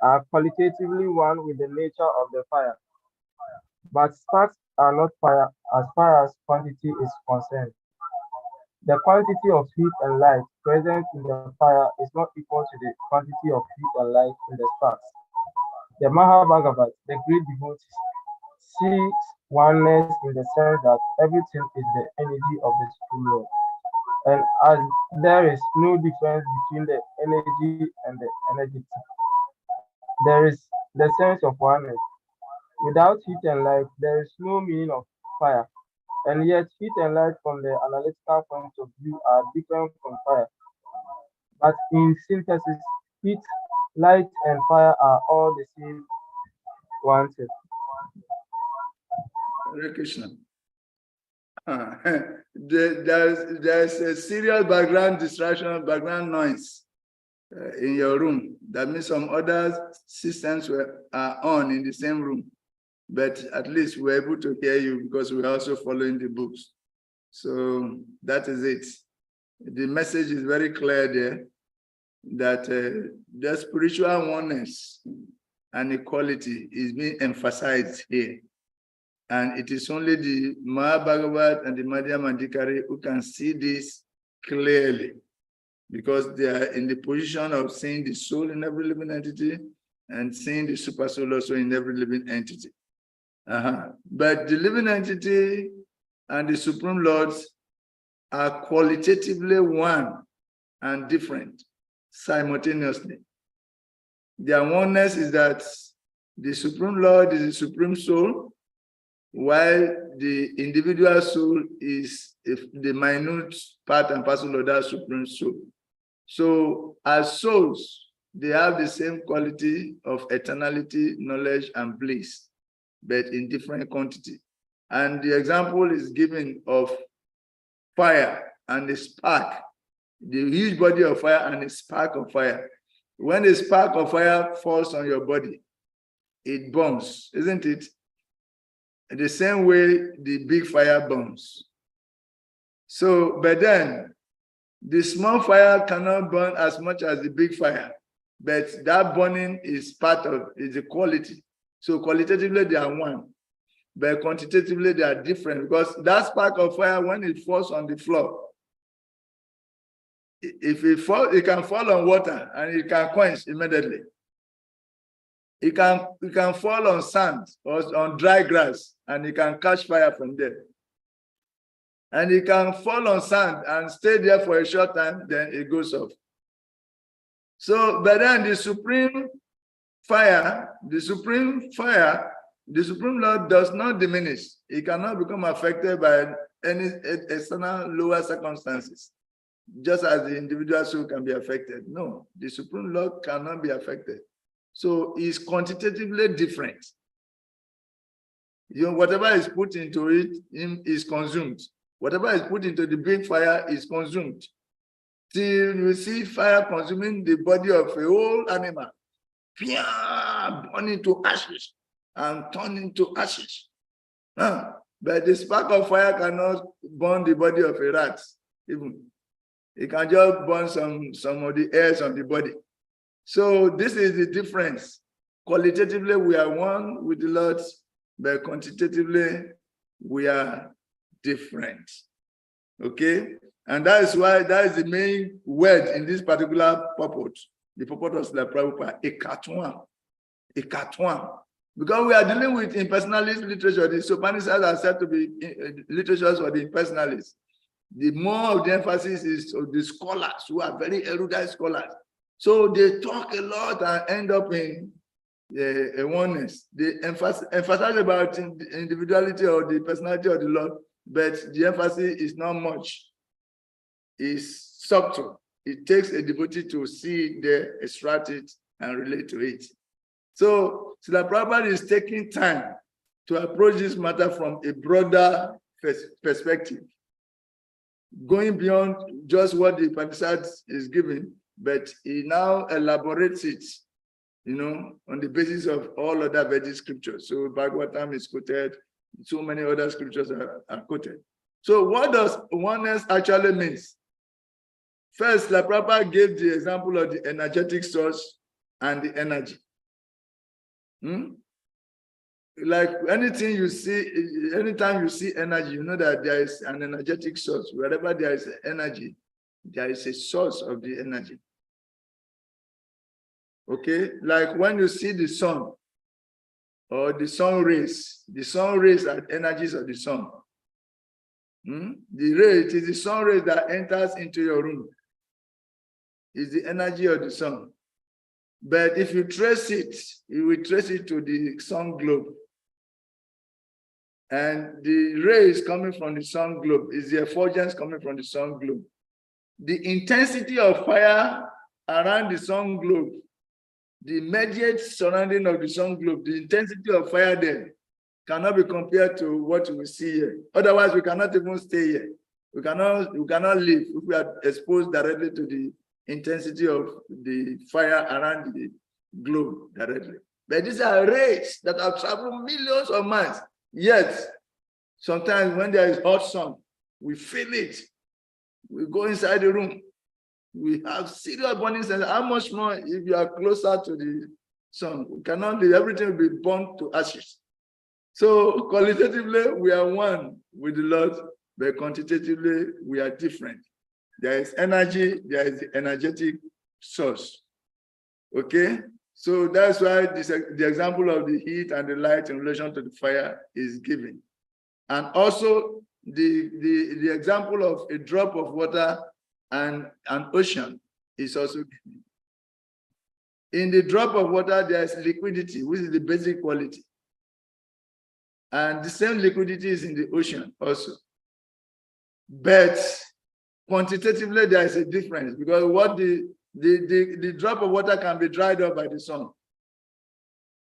are qualitatively one with the nature of the fire. But sparks are not fire as far as quantity is concerned. The quantity of heat and light present in the fire is not equal to the quantity of heat and light in the sparks. The Mahabhagavat, the great devotee, sees oneness in the sense that everything is the energy of the Supreme Lord. And as there is no difference between the energy and the energetic, there is the sense of oneness. Without heat and light, there is no meaning of fire. And yet, heat and light from the analytical point of view are different from fire. But in synthesis, heat, light, and fire are all the same quantity. Hare Krishna. There's a serious background distraction, background noise in your room. That means some other systems are on in the same room. But at least we're able to hear you because we're also following the books. So that is it. The message is very clear there that the spiritual oneness and equality is being emphasized here. And it is only the Mahabhagavat and the Madhya Mandikari who can see this clearly because they are in the position of seeing the soul in every living entity and seeing the super soul also in every living entity. But the living entity and the Supreme Lords are qualitatively one and different simultaneously. Their oneness is that the Supreme Lord is the Supreme Soul, while the individual soul is the minute part and parcel of that Supreme Soul. So as souls, they have the same quality of eternality, knowledge, and bliss, but in different quantity. And the example is given of fire and the spark, the huge body of fire and the spark of fire. When the spark of fire falls on your body, it burns, isn't it? The same way the big fire burns. So, but then the small fire cannot burn as much as the big fire, but that burning is the quality. So qualitatively they are one, but quantitatively they are different because that spark of fire, when it falls on the floor, if it falls, it can fall on water and it can quench immediately. It can fall on sand or on dry grass and it can catch fire from there. And it can fall on sand and stay there for a short time, then it goes off. So, but then the Supreme Lord does not diminish. It cannot become affected by any external lower circumstances, just as the individual soul can be affected. No, the Supreme Lord cannot be affected. So it's quantitatively different. Whatever is put into it is consumed. Whatever is put into the big fire is consumed. till you see fire consuming the body of a whole animal, burning to ashes and turning to ashes. But the spark of fire cannot burn the body of a rat, even. It can just burn some of the hairs on the body. So this is the difference. Qualitatively, we are one with the Lord, but quantitatively, we are different. Okay? And that is why that is the main word in this particular purport. The purport of the Prabhupada, ekatwan. Because we are dealing with impersonalist literature. The Upanishads are said to be literatures for the impersonalists. The more of the emphasis is on the scholars who are very erudite scholars. So they talk a lot and end up in a oneness. They emphasize about individuality or the personality of the Lord, but the emphasis is not much. It's subtle. It takes a devotee to see it, extract it, and relate to it. So Srila Prabhupada is taking time to approach this matter from a broader perspective, going beyond just what the Upanishad is giving, but he now elaborates it, on the basis of all other Vedic scriptures. So Bhagavatam is quoted, so many other scriptures are quoted. So what does oneness actually mean? First, Srila Prabhupada gave the example of the energetic source and the energy. Like anything you see, anytime you see energy, you know that there is an energetic source. Wherever there is energy, there is a source of the energy. Okay, like when you see the sun or the sun rays are energies of the sun. The ray, it is the sun ray that enters into your room. It's the energy of the sun. But if you trace it, you will trace it to the sun globe. And the rays coming from the sun globe is the effulgence coming from the sun globe. The intensity of fire around the sun globe, the immediate surrounding of the sun globe, the intensity of fire there cannot be compared to what we see here. Otherwise, we cannot even stay here. We cannot live if we are exposed directly to the intensity of the fire around the globe directly. But these are rays that have traveled millions of miles. Yet, sometimes when there is hot sun, we feel it. We go inside the room. We have serious burning sense. How much more if you are closer to the sun? We cannot live. Everything will be burnt to ashes. So qualitatively, we are one with the Lord, but quantitatively, we are different. There is energy, there is the energetic source. Okay? So that's why the example of the heat and the light in relation to the fire is given. And also the example of a drop of water and an ocean is also given. In the drop of water, there is liquidity, which is the basic quality. And the same liquidity is in the ocean also. But quantitatively, there is a difference because what the drop of water can be dried up by the sun.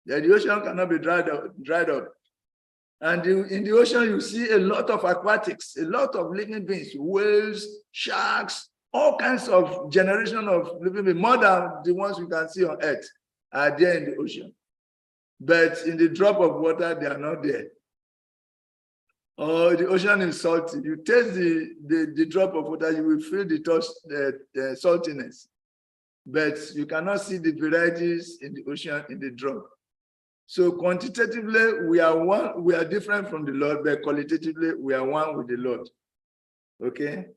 The ocean cannot be dried up. And in the ocean, you see a lot of aquatics, a lot of living beings, whales, sharks, all kinds of generation of living beings, more than the ones we can see on Earth, are there in the ocean. But in the drop of water, they are not there. Or the ocean is salty. You taste the drop of water, you will feel the saltiness. But you cannot see the varieties in the ocean in the drop. So quantitatively, we are one, we are different from the Lord, but qualitatively, we are one with the Lord. Okay?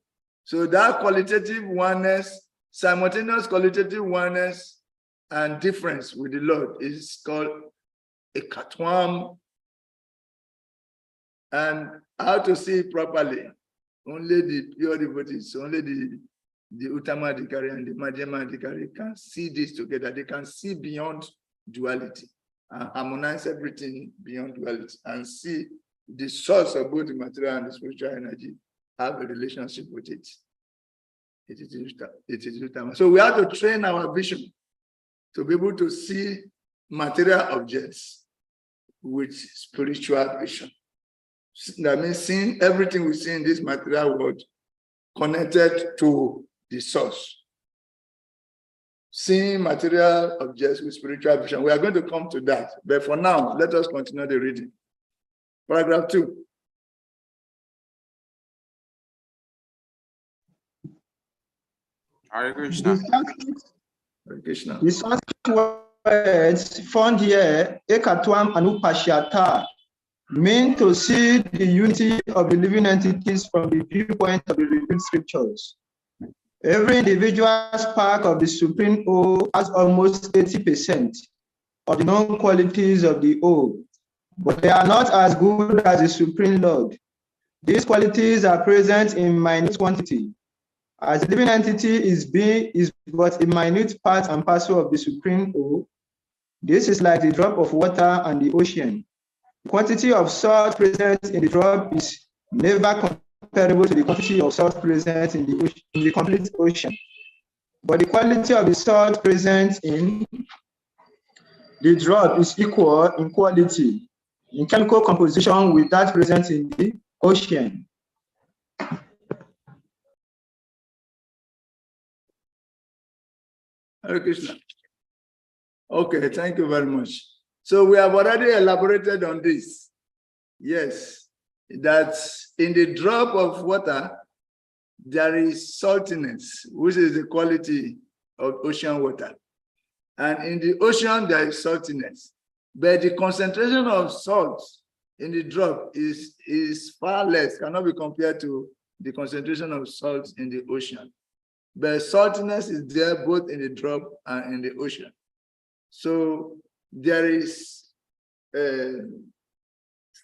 So that qualitative oneness, simultaneous qualitative oneness and difference with the Lord is called ekatwam. And how to see it properly? Only the pure devotees, only the Uttama Adhikari and the Madhyama Adhikari can see this together. They can see beyond duality and harmonize everything beyond duality and see the source of both the material and the spiritual energy, have a relationship with it. It is Uttama. So we have to train our vision to be able to see material objects with spiritual vision. That means seeing everything we see in this material world connected to the source. Seeing material objects with spiritual vision. We are going to come to that. But for now, let us continue the reading. Paragraph 2. Hare Krishna. Hare Krishna. The Sanskrit words found here, ekatwam anupashyata, mean to see the unity of the living entities from the viewpoint of the revealed scriptures. Every individual spark of the Supreme O has almost 80% of the known qualities of the O, but they are not as good as the Supreme Lord. These qualities are present in minute quantity. As the living entity is but a minute part and parcel of the Supreme O, this is like the drop of water and the ocean. The quantity of salt present in the drop is never comparable to the quantity of salt present in the complete ocean. But the quality of the salt present in the drop is equal in quality, in chemical composition, with that present in the ocean. Hare Krishna. Okay, thank you very much. So we have already elaborated on this. Yes, that in the drop of water, there is saltiness, which is the quality of ocean water. And in the ocean, there is saltiness. But the concentration of salt in the drop is far less, cannot be compared to the concentration of salt in the ocean. But saltiness is there both in the drop and in the ocean. So there is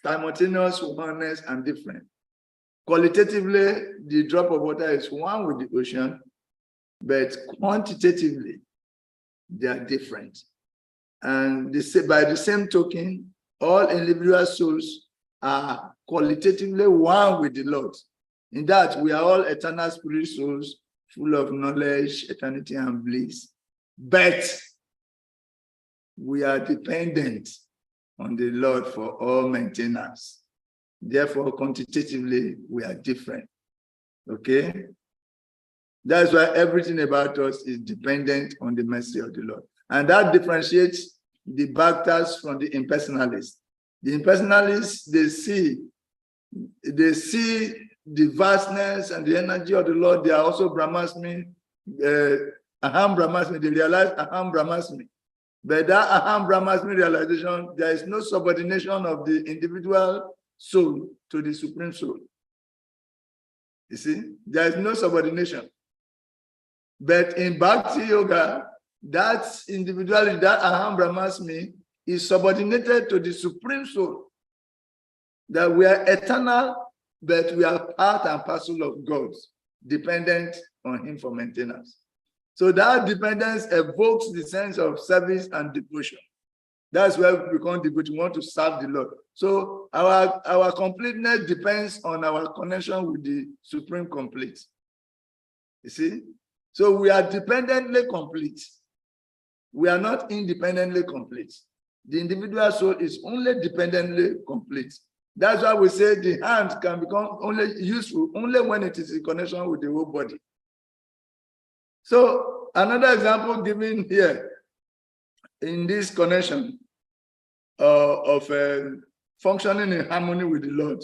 simultaneous oneness and different. Qualitatively, the drop of water is one with the ocean, but quantitatively, they are different. And by the same token, all individual souls are qualitatively one with the Lord. In that, we are all eternal spirit souls, full of knowledge, eternity, and bliss. But we are dependent on the Lord for all maintenance. Therefore, quantitatively, we are different. Okay? That's why everything about us is dependent on the mercy of the Lord. And that differentiates the Bhaktas from the impersonalists. The impersonalists, they see the vastness and the energy of the Lord. They are also Brahmasmi, Aham Brahmasmi. They realize Aham Brahmasmi. But that Aham Brahmasmi realization, there is no subordination of the individual soul to the Supreme Soul. You see, there is no subordination. But in Bhakti Yoga, that individuality, that Aham Brahmasmi, is subordinated to the Supreme Soul. That we are eternal, but we are part and parcel of God, dependent on Him for maintenance. So that dependence evokes the sense of service and devotion. That's where we become devoted. We want to serve the Lord. So our completeness depends on our connection with the Supreme Complete. You see? So we are dependently complete. We are not independently complete. The individual soul is only dependently complete. That's why we say the hand can become only useful only when it is in connection with the whole body. So another example given here in this connection of functioning in harmony with the Lord.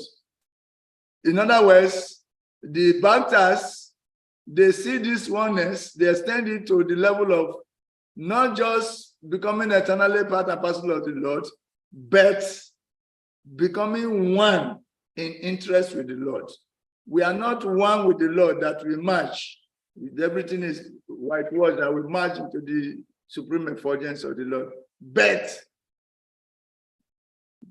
In other words, the Bhaktas, they see this oneness, they extend it to the level of not just becoming eternally part and parcel of the Lord, but becoming one in interest with the Lord. We are not one with the Lord that we merge. Everything is whitewashed and we merge into the supreme effulgence of the Lord. But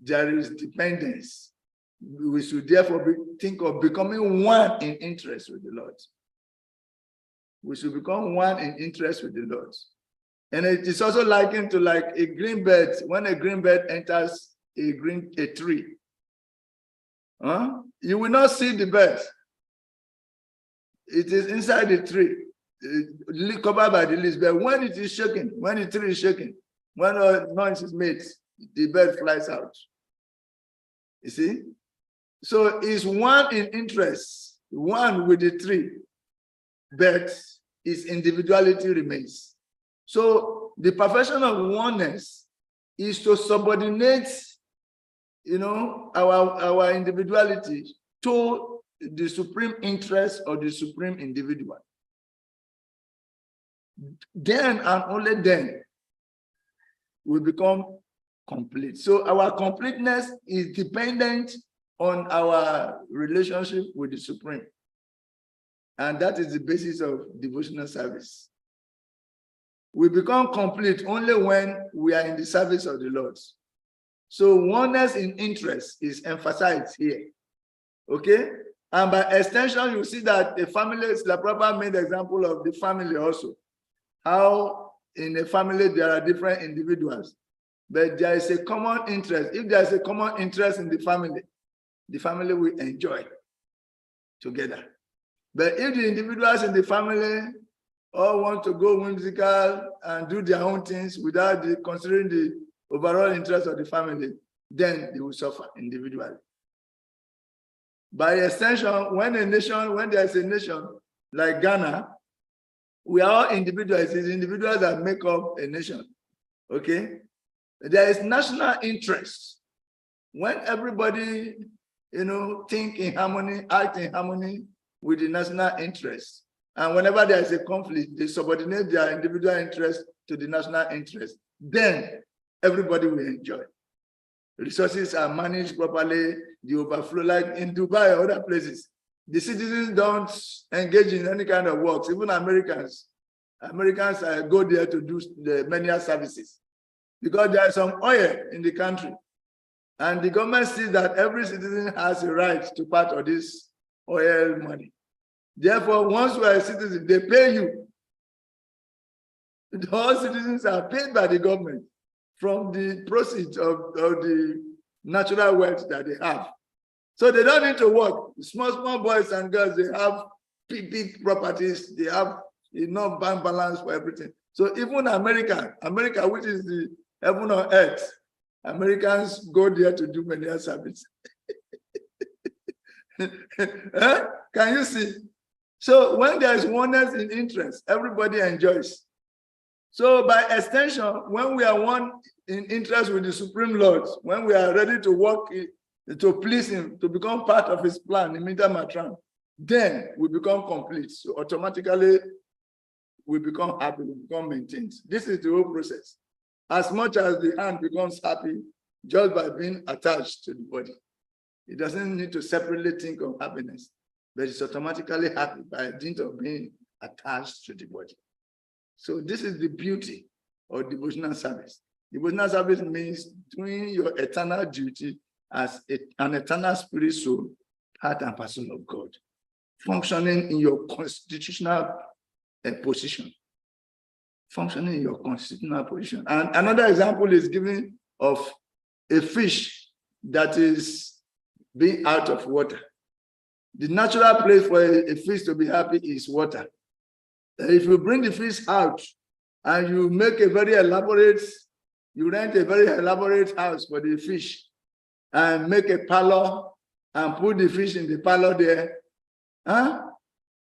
there is dependence. We should therefore think of becoming one in interest with the Lord. We should become one in interest with the Lord. And it is also likened to like a green bird. When a green bird enters a tree, you will not see the bird. It is inside the tree, covered by the leaves. But when it is shaking, when the tree is shaking, when a noise is made, the bird flies out. You see? So it's one in interest, one with the tree, but his individuality remains. So the perfection of oneness is to subordinate, our individuality to the supreme interest of the supreme individual. Then and only then we become complete. So our completeness is dependent on our relationship with the Supreme. And that is the basis of devotional service. We become complete only when we are in the service of the Lord. So oneness in interest is emphasized here. Okay? And by extension, you see that the family, La Prabhupada made example of the family also. How in a family there are different individuals, but there is a common interest. If there is a common interest in the family will enjoy together. But if the individuals in the family all want to go whimsical and do their own things without considering the overall interest of the family, then they will suffer individually. By extension, when there is a nation like Ghana, we are all individuals. It's individuals that make up a nation. Okay? There is national interest. When everybody, think in harmony, act in harmony with the national interest. And whenever there is a conflict, they subordinate their individual interest to the national interest. Then everybody will enjoy. Resources are managed properly, the overflow, like in Dubai or other places. The citizens don't engage in any kind of works. Even Americans go there to do the many services because there is some oil in the country. And the government sees that every citizen has a right to part of this oil money. Therefore, once you are a citizen, they pay you. All citizens are paid by the government from the proceeds of the natural wealth that they have. So they don't need to work. Small boys and girls, they have big properties. They have enough bank balance for everything. So even America, which is the heaven on earth, Americans go there to do many services. Can you see? So when there is oneness in interest, everybody enjoys. So by extension, when we are one in interest with the Supreme Lord, when we are ready to work to please him, to become part of his plan, then we become complete. So automatically, we become happy, we become maintained. This is the whole process. As much as the hand becomes happy just by being attached to the body, it doesn't need to separately think of happiness, but it's automatically happy by dint of being attached to the body. So this is the beauty of devotional service. Devotional service means doing your eternal duty as an eternal spirit soul, part and parcel of God, functioning in your constitutional position. Functioning in your constitutional position. And another example is given of a fish that is being out of water. The natural place for a fish to be happy is water. If you bring the fish out and you rent a very elaborate house for the fish and make a parlor and put the fish in the parlor there,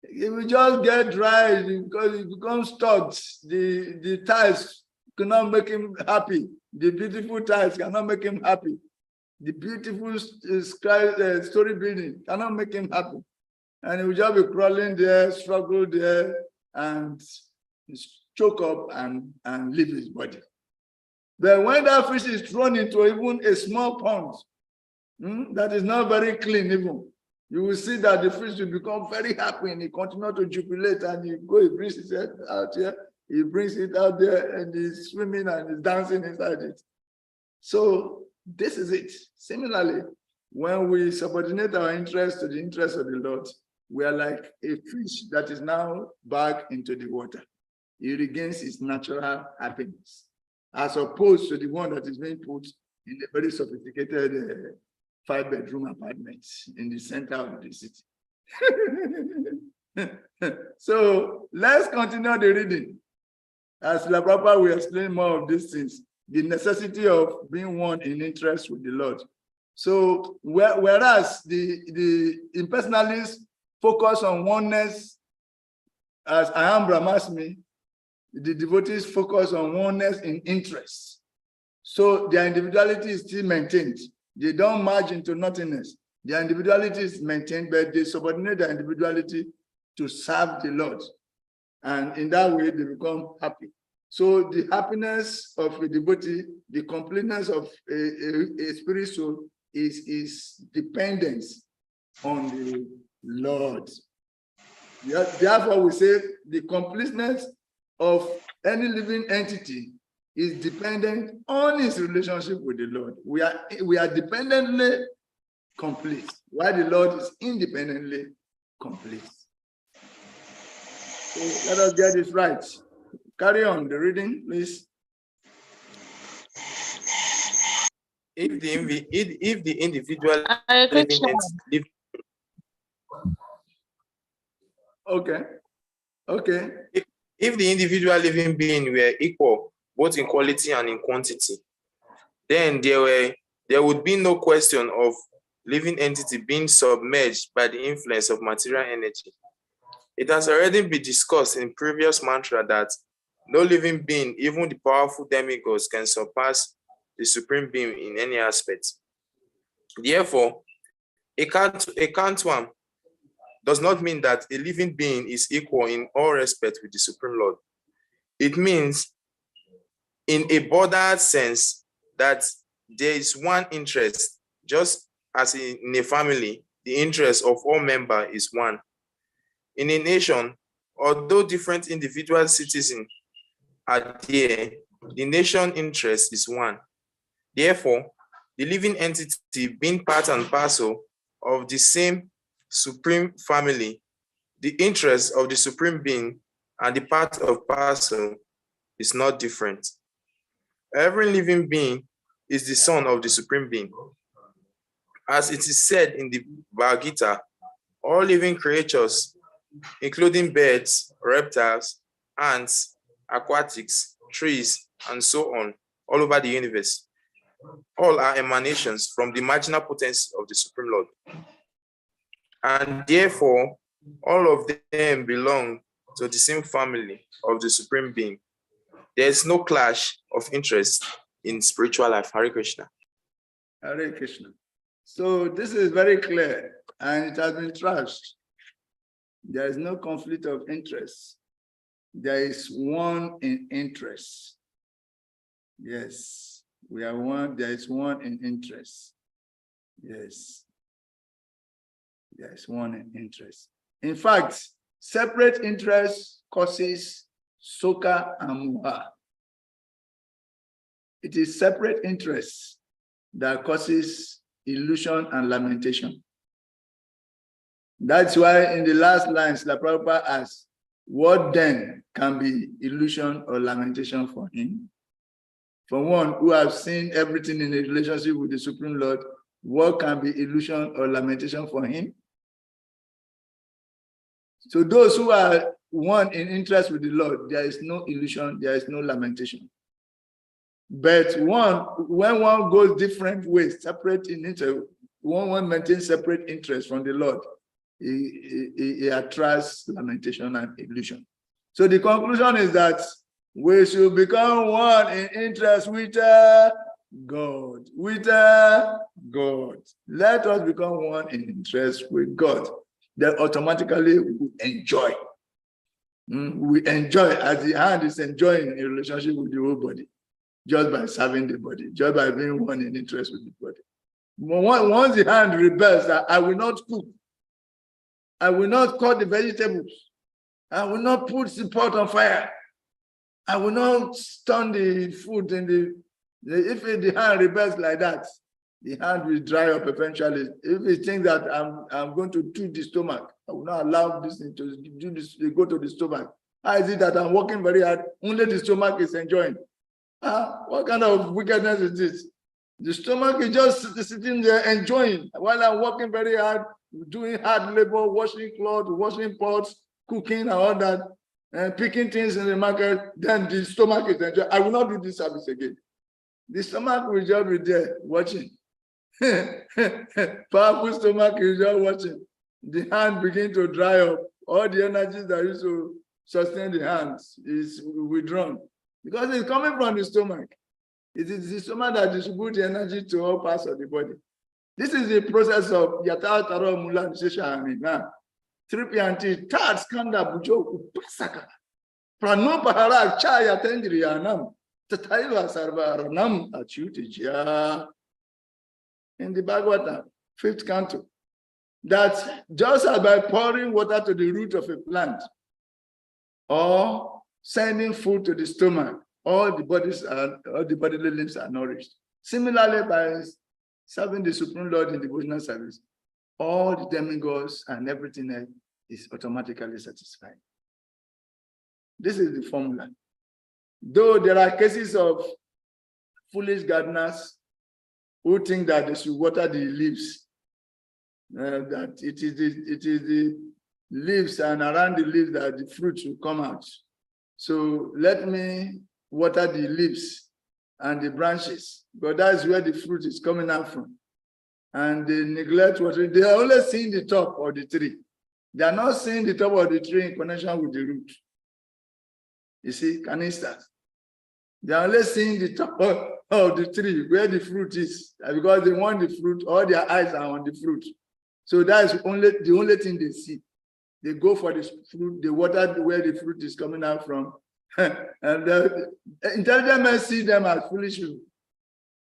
it will just get dry because it becomes stuck. The tiles cannot make him happy. The beautiful tiles cannot make him happy. The beautiful story building cannot make him happy. And he will just be crawling there, struggle there, and choke up and leave his body. But when that fish is thrown into even a small pond, that is not very clean even, you will see that the fish will become very happy and he continues to jubilate and he brings his head out here, he brings it out there and he's swimming and he's dancing inside it. So this is it. Similarly, when we subordinate our interest to the interest of the Lord, we are like a fish that is now back into the water. It regains its natural happiness, as opposed to the one that is being put in a very sophisticated 5-bedroom apartment in the center of the city. So let's continue the reading. As La Prabhupada will explain more of these things, the necessity of being one in interest with the Lord. So whereas the impersonalists focus on oneness as I am Brahmasmi, the devotees focus on oneness in interest. So their individuality is still maintained. They don't merge into nothingness. Their individuality is maintained, but they subordinate their individuality to serve the Lord. And in that way, they become happy. So the happiness of a devotee, the completeness of a spirit soul is dependence on the Lord. Therefore, we say the completeness of any living entity is dependent on his relationship with the Lord. We are dependently complete, while the Lord is independently complete. So let us get this right. Carry on the reading, please. If the individual living entity, Okay. if the individual living being were equal both in quality and in quantity, then there would be no question of living entity being submerged by the influence of material energy. It has already been discussed in previous mantra that no living being, even the powerful demigods, can surpass the supreme being in any aspect. Therefore, a Kantuam does not mean that a living being is equal in all respect with the Supreme Lord. It means, in a broader sense, that there is one interest, just as in a family, the interest of all members is one. In a nation, although different individual citizens are there, the nation interest is one. Therefore, the living entity being part and parcel of the same supreme family, the interest of the supreme being and the part of parcel is not different. Every living being is the son of the supreme being. As it is said in the Bhagavad Gita, all living creatures, including birds, reptiles, ants, aquatics, trees, and so on, all over the universe, all are emanations from the marginal potency of the Supreme Lord. And therefore, all of them belong to the same family of the Supreme Being. There is no clash of interest in spiritual life. Hare Krishna. Hare Krishna. So this is very clear, and it has been trashed. There is no conflict of interest. There is one in interest. Yes, we are one. There is one in interest. Yes, there is one in interest. In fact, separate interest causes soka and muha. It is separate interest that causes illusion and lamentation. That's why in the last lines, La Prabhupada asks, what then can be illusion or lamentation for him? For one who has seen everything in a relationship with the Supreme Lord, what can be illusion or lamentation for him? So those who are one in interest with the Lord, there is no illusion, there is no lamentation. But when one goes different ways, separate in interest, one maintains separate interest from the Lord, he attracts lamentation and illusion. So the conclusion is that we should become one in interest with God. With God. Let us become one in interest with God. Then automatically we enjoy. We enjoy as the hand is enjoying a relationship with the whole body, just by serving the body, just by being one in interest with the body. Once the hand rebels that I will not cook, I will not cut the vegetables, I will not put the pot on fire, I will not turn the food in if the hand rebels like that, the hand will dry up eventually. If it thinks that I'm going to do the stomach, I will not allow this thing to do this, to go to the stomach. How is it that I'm working very hard, only the stomach is enjoying? What kind of wickedness is this? The stomach is just sitting there enjoying while I'm working very hard, doing hard labor, washing clothes, washing pots, cooking and all that, and picking things in the market. Then the stomach is enjoying. I will not do this service again. The stomach will just be there watching. Powerful stomach is just watching. The hand begin to dry up. All the energies that used to sustain the hands is withdrawn because it's coming from the stomach. It is the stomach that distributes the energy to all parts of the body. This is the process of Yata Taro Mulan Sheshani. Now, Tripianti, Tat Skanda Bujo, Pasaka, Prano Pahara, Chaya Tendrianam, Tataiva Sarvaranam, Achutija. In the Bhagavatam, 5th canto, that just as by pouring water to the root of a plant or sending food to the stomach, all the bodily limbs are nourished. Similarly, by serving the Supreme Lord in devotional service, all the demigods and everything else is automatically satisfied. This is the formula. Though there are cases of foolish gardeners who think that they should water the leaves, that it is the leaves and around the leaves that the fruit will come out. So let me water the leaves and the branches, but that's where the fruit is coming out from. And they neglect watering. They are only seeing the top of the tree. They are not seeing the top of the tree in connection with the root. You see, can you start? They are only seeing the top of the tree where the fruit is, because they want the fruit. All their eyes are on the fruit. So that is the only thing they see. They go for the fruit. They water where the fruit is coming out from. And the intelligent men see them as foolish people.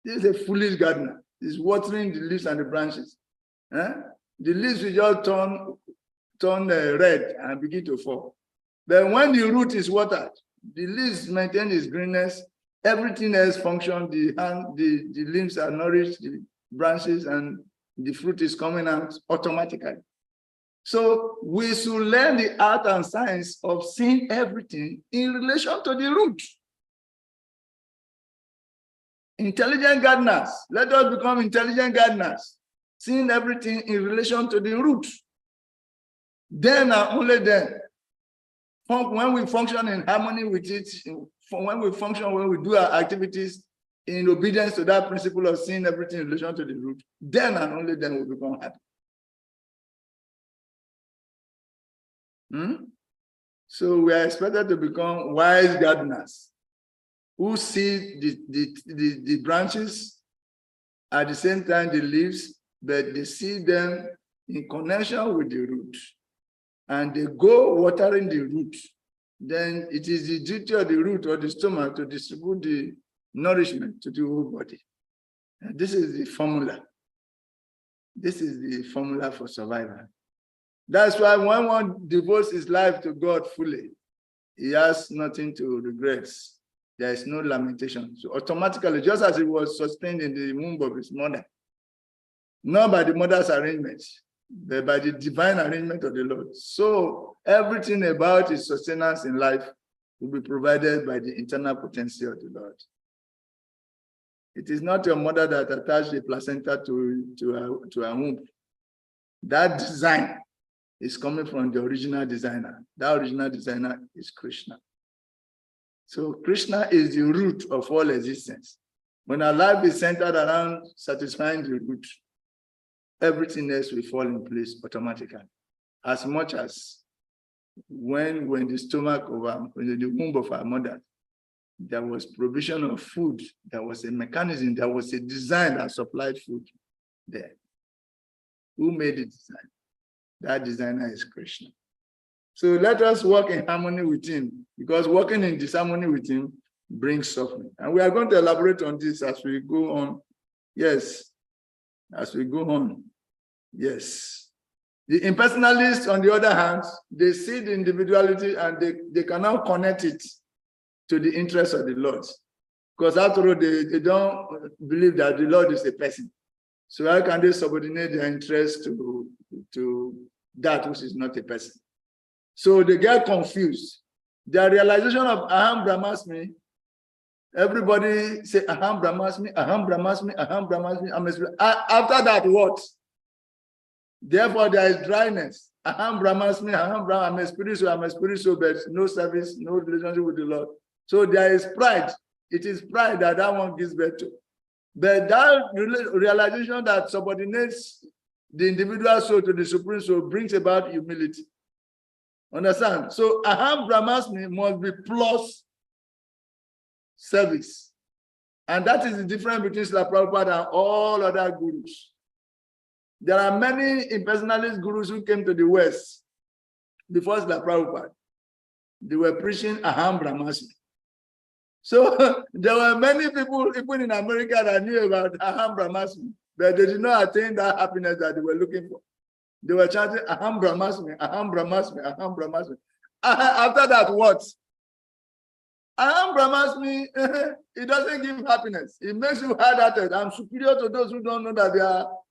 This is a foolish gardener. He's watering the leaves and the branches. The leaves will just turn red and begin to fall. But when the root is watered, the leaves maintain its greenness. Everything else functions. The limbs are nourished, the branches, and the fruit is coming out automatically. So we should learn the art and science of seeing everything in relation to the root. Intelligent gardeners, let us become intelligent gardeners, seeing everything in relation to the root. Then and only then, when we function in harmony with it, when we do our activities in obedience to that principle of seeing everything in relation to the root, then and only then we become happy. So we are expected to become wise gardeners who see the branches, at the same time the leaves, but they see them in connection with the root. And they go watering the root. Then it is the duty of the root or the stomach to distribute the nourishment to the whole body. And this is the formula. This is the formula for survival. That's why when one devotes his life to God fully, he has nothing to regret. There is no lamentation. So automatically, just as he was sustained in the womb of his mother, not by the mother's arrangement, but by the divine arrangement of the Lord. So everything about his sustenance in life will be provided by the internal potency of the Lord. It is not your mother that attached the placenta to her womb. That design is coming from the original designer. That original designer is Krishna. So Krishna is the root of all existence. When our life is centered around satisfying the root, everything else will fall in place automatically. As much as when the stomach of when the womb of our mother, there was provision of food, there was a mechanism, there was a design that supplied food there. Who made the design? That designer is Krishna. So let us work in harmony with him, because working in disharmony with him brings suffering. And we are going to elaborate on this as we go on. Yes, as we go on. Yes. The impersonalists, on the other hand, they see the individuality and they cannot connect it to the interest of the Lord. Because after all, they don't believe that the Lord is a person. So how can they subordinate their interest to that which is not a person? So they get confused. Their realization of Aham Brahmasmi, everybody say Aham Brahmasmi, Aham Brahmasmi, Aham Brahmasmi, I'm a spirit. After that, what? Therefore, there is dryness. Aham Brahmasmi, Aham Brahmasmi, I'm a spiritual, but no service, no relationship with the Lord. So there is pride. It is pride that one gives birth to. But that realization that subordinates the individual soul to the supreme soul brings about humility. Understand? So Aham Brahmasmi must be plus service. And that is the difference between Srila Prabhupada and all other gurus. There are many impersonalist gurus who came to the West before Srila Prabhupada. They were preaching Aham Brahmasmi. So there were many people, even in America, that knew about Aham Brahmasmi, but they did not attain that happiness that they were looking for. They were chanting Aham Brahmasmi, Aham Brahmasmi, Aham Brahmasmi. After that, what? Aham Brahmasmi, it doesn't give happiness. It makes you hard-hearted. I'm superior to those who don't know that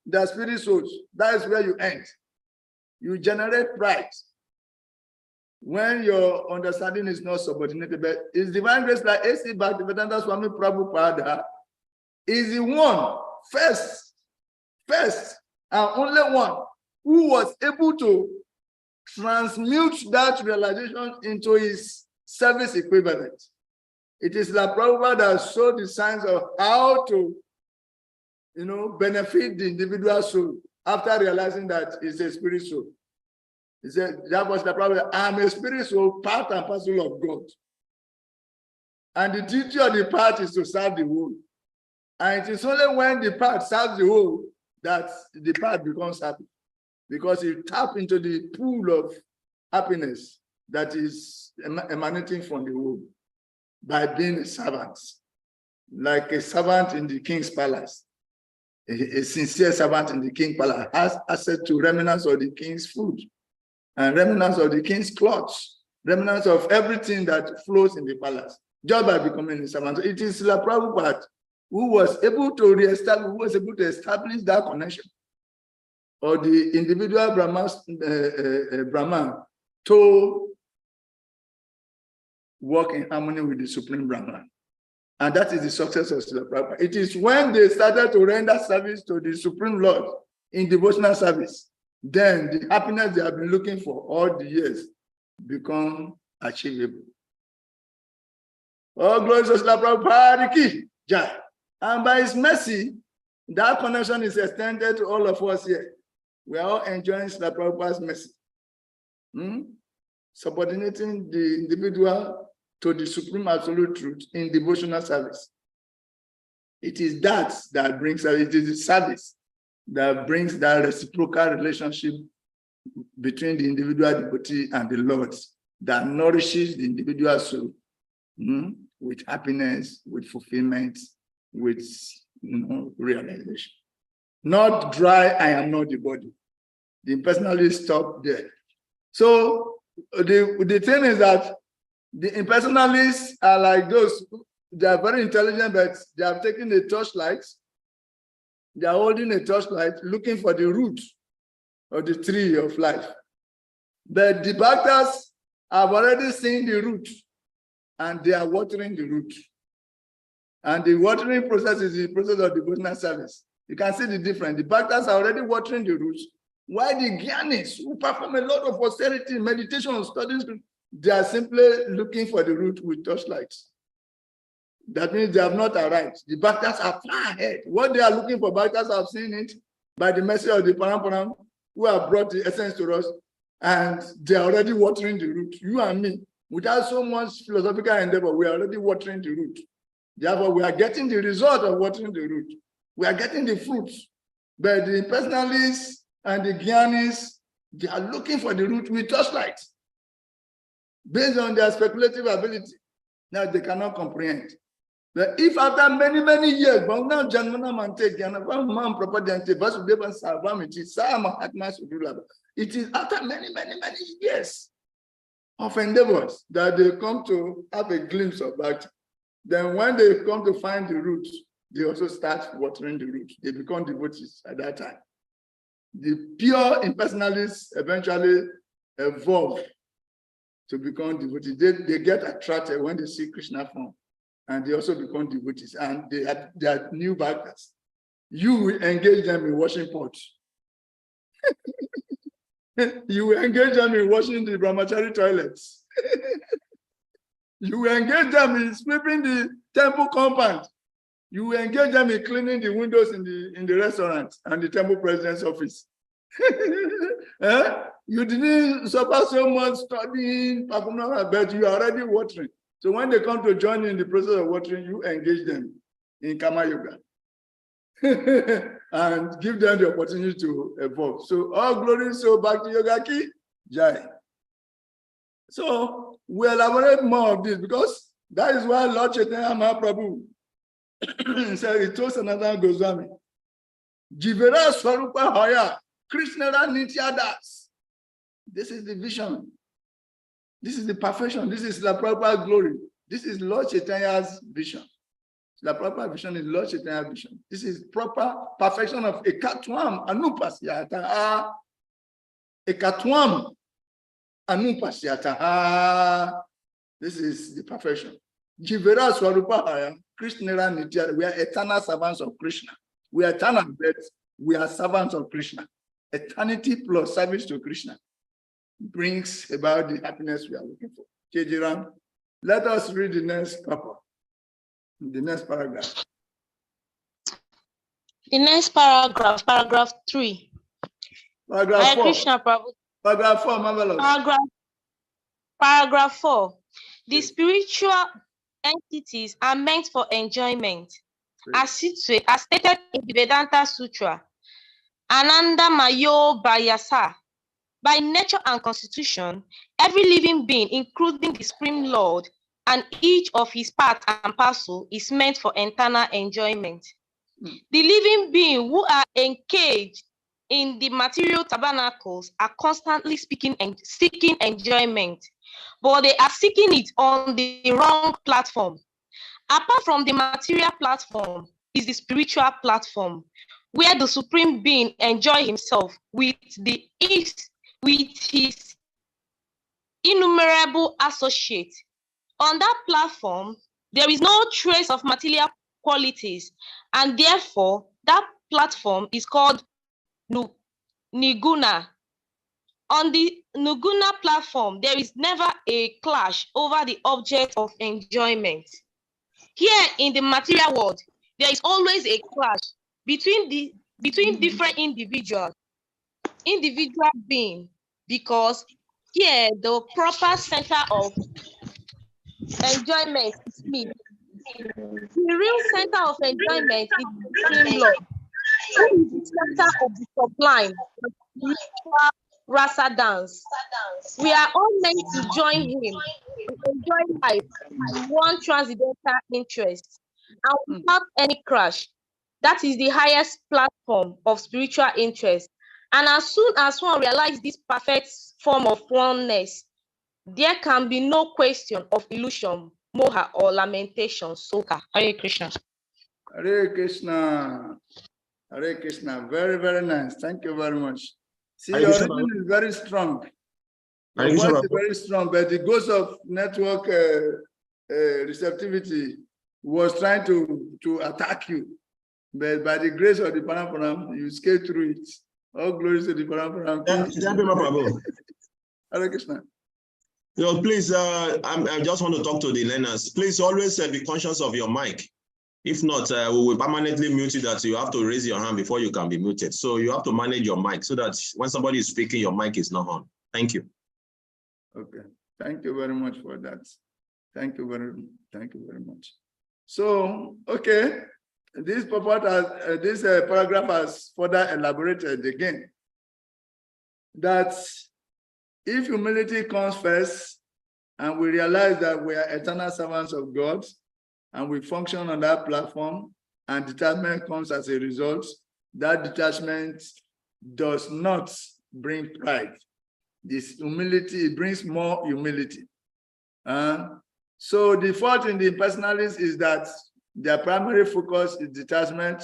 they are spirit souls. That is where you end. You generate pride when your understanding is not subordinated. But it's divine grace like A.C. Bhaktivedanta Swami Prabhupada is the one, first, and only one who was able to transmute that realization into his service equivalent. It is the Prabhupada that showed the signs of how to, benefit the individual soul after realizing that it's a spirit soul. He said, that was the Prabhupada, I'm a spirit soul, part and parcel of God. And the duty of the part is to serve the whole. And it is only when the part serves the whole that the part becomes happy. Because you tap into the pool of happiness that is emanating from the womb by being a servant, like a servant in the king's palace. A sincere servant in the king's palace has access to remnants of the king's food and remnants of the king's clothes, remnants of everything that flows in the palace, just by becoming a servant. It is Srila Prabhupada who was able to establish that connection, or the individual Brahman to work in harmony with the Supreme Brahman. And that is the success of Srila Prabhupada. It is when they started to render service to the Supreme Lord in devotional service, then the happiness they have been looking for all the years become achievable. Oh, glory to Srila Prabhupada ki jai. And by his mercy, that connection is extended to all of us here. We are all enjoying Srila Prabhupada's mercy. Subordinating the individual to the supreme absolute truth in devotional service. It is that brings, it is the service that brings that reciprocal relationship between the individual devotee and the Lord, that nourishes the individual soul with happiness, with fulfillment, with realization. Not dry, I am not the body. The impersonalists stop there. So the thing is that the impersonalists are like those, they are very intelligent, but they have taken a torchlight, they are holding a torchlight, looking for the root of the tree of life. But the Bhaktas have already seen the root, and they are watering the root. And the watering process is the process of devotional service. You can see the difference. The Bhaktas are already watering the roots, while the Gyanis, who perform a lot of austerity, meditation, studies, they are simply looking for the root with torchlights. That means they have not arrived. The Bhaktas are far ahead. What they are looking for, Bhaktas have seen it by the mercy of the Paramparam, who have brought the essence to us, and they are already watering the root. You and me, without so much philosophical endeavor, we are already watering the root. Therefore, we are getting the result of watering the root. We are getting the fruits. But the personalists and the Gyanis, they are looking for the root with torchlight, based on their speculative ability. Now they cannot comprehend. But if after many, many years, but now it is after many, many, many years of endeavors that they come to have a glimpse of that. Then when they come to find the root, they also start watering the root. They become devotees at that time. The pure impersonalists eventually evolve to become devotees. They get attracted when they see Krishna form, and they also become devotees, and they are new Bhaktas. You will engage them in washing pots. You will engage them in washing the brahmachari toilets. You will engage them in sweeping the temple compound. You will engage them in cleaning the windows in the restaurant and the temple president's office. You didn't suffer so much studying, but you are already watering. So when they come to join you in the process of watering, you engage them in Karma Yoga and give them the opportunity to evolve. So all glory so Bhakti Yoga Ki Jai. So we elaborate more of this because that is why Lord Chaitanya Mahaprabhu said, he told Sanatana Goswami, Jivera Swarupa Hoya, Krishnara Nityadas. This is the vision. This is the perfection. This is the proper glory. This is Lord Chaitanya's vision. The proper vision is Lord Chaitanya's vision. This is proper perfection of Ekatwam Anupasyata. Ekatwam Anupasyata. This is the perfection. Jivera Swarupahaya, Krishnara Nitya. We are eternal servants of Krishna. We are eternal, but we are servants of Krishna. Eternity plus service to Krishna brings about the happiness we are looking for. Kejiram, let us read the next couple, the next paragraph. The next paragraph, paragraph 3. Paragraph 4. Krishna Prabhu. Paragraph 4, marvelous. Paragraph 4. The spiritual entities are meant for enjoyment, as stated in the Vedanta Sutra. Ananda Mayo Bayasa. By nature and constitution, every living being, including the Supreme Lord, and each of his part and parcel is meant for eternal enjoyment. The living beings who are engaged in the material tabernacles are constantly seeking enjoyment, but they are seeking it on the wrong platform. Apart from the material platform is the spiritual platform, where the Supreme Being enjoys himself with his innumerable associates. On that platform, there is no trace of material qualities, and therefore that platform is called Niguna. On the Niguna platform, there is never a clash over the object of enjoyment. Here in the material world, there is always a clash between different individual beings, because here the proper center of enjoyment is me. The real center of enjoyment is the Supreme Lord, who is the center of the sublime, the rasa dance. We are all meant to join him and enjoy life in one transcendental interest and without any crash. That is the highest platform of spiritual interest. And as soon as one realizes this perfect form of oneness, there can be no question of illusion, moha, or lamentation. Soka. Hare Krishna. Hare Krishna. Hare Krishna. Very, very nice. Thank you very much. See, your reading is very strong. Your voice is very strong, but the ghost of network receptivity was trying to attack you. But by the grace of the Paramparam, you escaped through it. All glory to the Paramparam. Hare Krishna. So please, I just want to talk to the learners. Please always be conscious of your mic. If not, we will permanently mute you, that you have to raise your hand before you can be muted. So you have to manage your mic so that when somebody is speaking, your mic is not on. Thank you. Okay. Thank you very much for that. Thank you very much. So, okay. This paragraph has further elaborated again that if humility comes first and we realize that we are eternal servants of God and we function on that platform and detachment comes as a result, that detachment does not bring pride. This humility, it brings more humility. So the fault in the impersonalists is that their primary focus is detachment,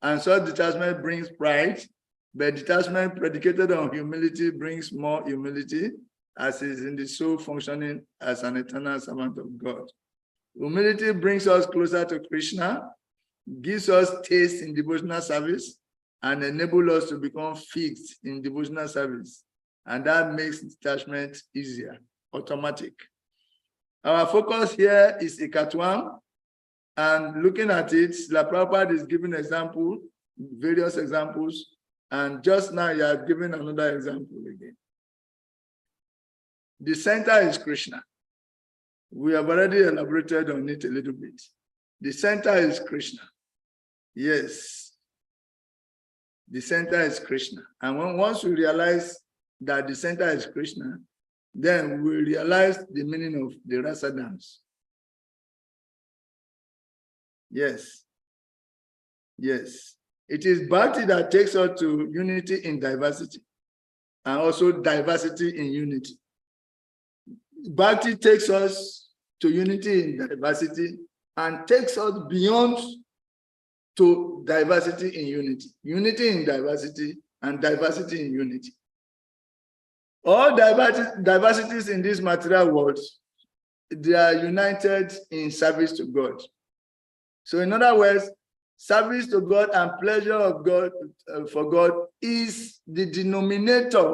and so detachment brings pride, but detachment predicated on humility brings more humility, as is in the soul functioning as an eternal servant of God. Humility brings us closer to Krishna, gives us taste in devotional service, and enables us to become fixed in devotional service. And that makes detachment easier, automatic. Our focus here is Ekatwam, and looking at it, Srila Prabhupada is giving various examples, and just now you are giving another example again. The center is Krishna. We have already elaborated on it a little bit. The center is Krishna. Yes. The center is Krishna. And once we realize that the center is Krishna, then we realize the meaning of the rasa dance. Yes. Yes. It is Bhakti that takes us to unity in diversity and also diversity in unity. Bhakti takes us to unity in diversity and takes us beyond to diversity in unity. Unity in diversity and diversity in unity. All diversities in this material world, they are united in service to God. So in other words, service to God and pleasure of God for God is the denominator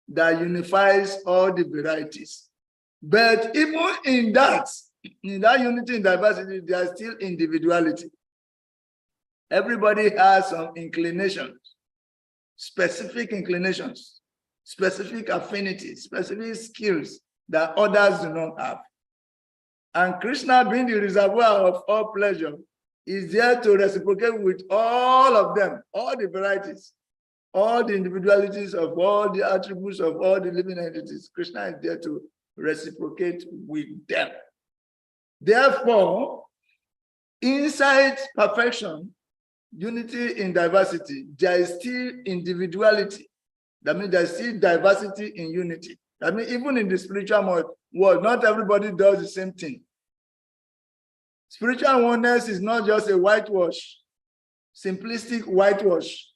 that unifies all the varieties. But even in that unity in diversity, there is still individuality. Everybody has some inclinations, specific inclinations, specific affinities, specific skills that others do not have. And Krishna, being the reservoir of all pleasure, is there to reciprocate with all of them, all the varieties, all the individualities of all the attributes of all the living entities. Krishna is there to reciprocate with them. Therefore, inside perfection, unity in diversity, there is still individuality. That means there is still diversity in unity. That means even in the spiritual world, not everybody does the same thing. Spiritual oneness is not just a whitewash, simplistic whitewash,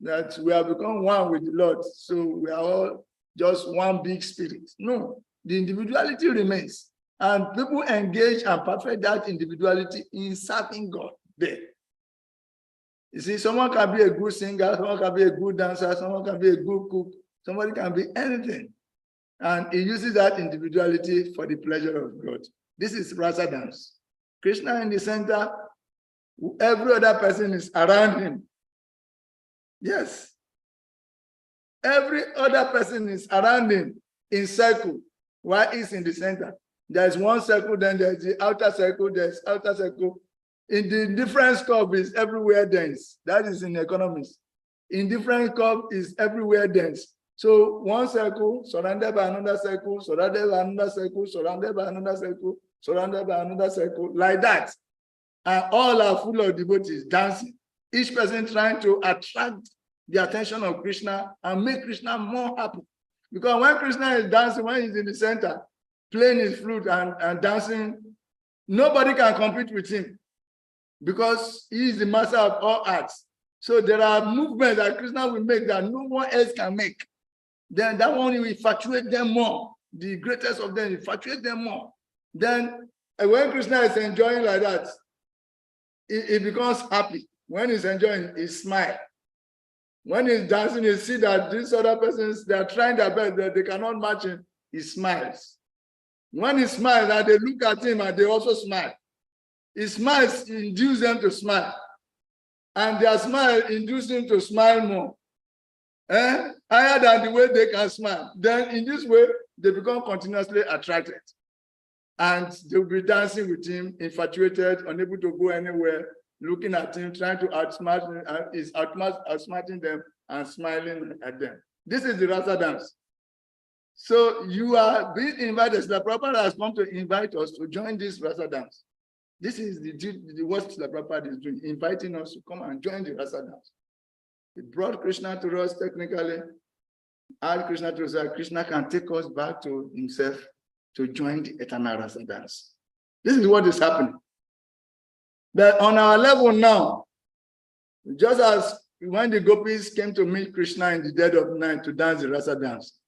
that we have become one with the Lord, so we are all just one big spirit. No, the individuality remains, and people engage and perfect that individuality in serving God there. You see, someone can be a good singer, someone can be a good dancer, someone can be a good cook, somebody can be anything. And he uses that individuality for the pleasure of God. This is rasa dance. Krishna in the center, every other person is around him. Yes. Every other person is around him in circle, while he's in the center. There's one circle, then there's the outer circle, there's outer circle. In the different scope is everywhere dense. That is in economics. In different scope is everywhere dense. So one circle surrounded by another circle, surrounded by another circle, surrounded by another circle, surrounded by another circle, like that. And all are full of devotees dancing. Each person trying to attract the attention of Krishna and make Krishna more happy. Because when Krishna is dancing, when he's in the center, playing his flute and dancing, nobody can compete with him because he is the master of all arts. So there are movements that Krishna will make that no one else can make. Then that one will infatuate them more. The greatest of them infatuate them more. Then when Krishna is enjoying like that, he becomes happy. When he's enjoying, he smiles. When he's dancing, you see that these other persons, they are trying their best, that they cannot match him, he smiles. When he smiles, and they look at him and they also smile. His smiles induce them to smile. And their smile induces them to smile more. Higher than the way they can smile. Then in this way, they become continuously attracted. And they'll be dancing with him, infatuated, unable to go anywhere, looking at him, trying to outsmart him, and is outsmarting them and smiling at them. This is the rasa dance. So you are being invited. The Prabhupada has come to invite us to join this rasa dance. This is what the Prabhupada is doing, inviting us to come and join the rasa dance. He brought Krishna to us technically, asked Krishna to us, Krishna can take us back to himself to join the eternal rasa dance. This is what is happening. But on our level now, just as when the gopis came to meet Krishna in the dead of night to dance the rasa dance,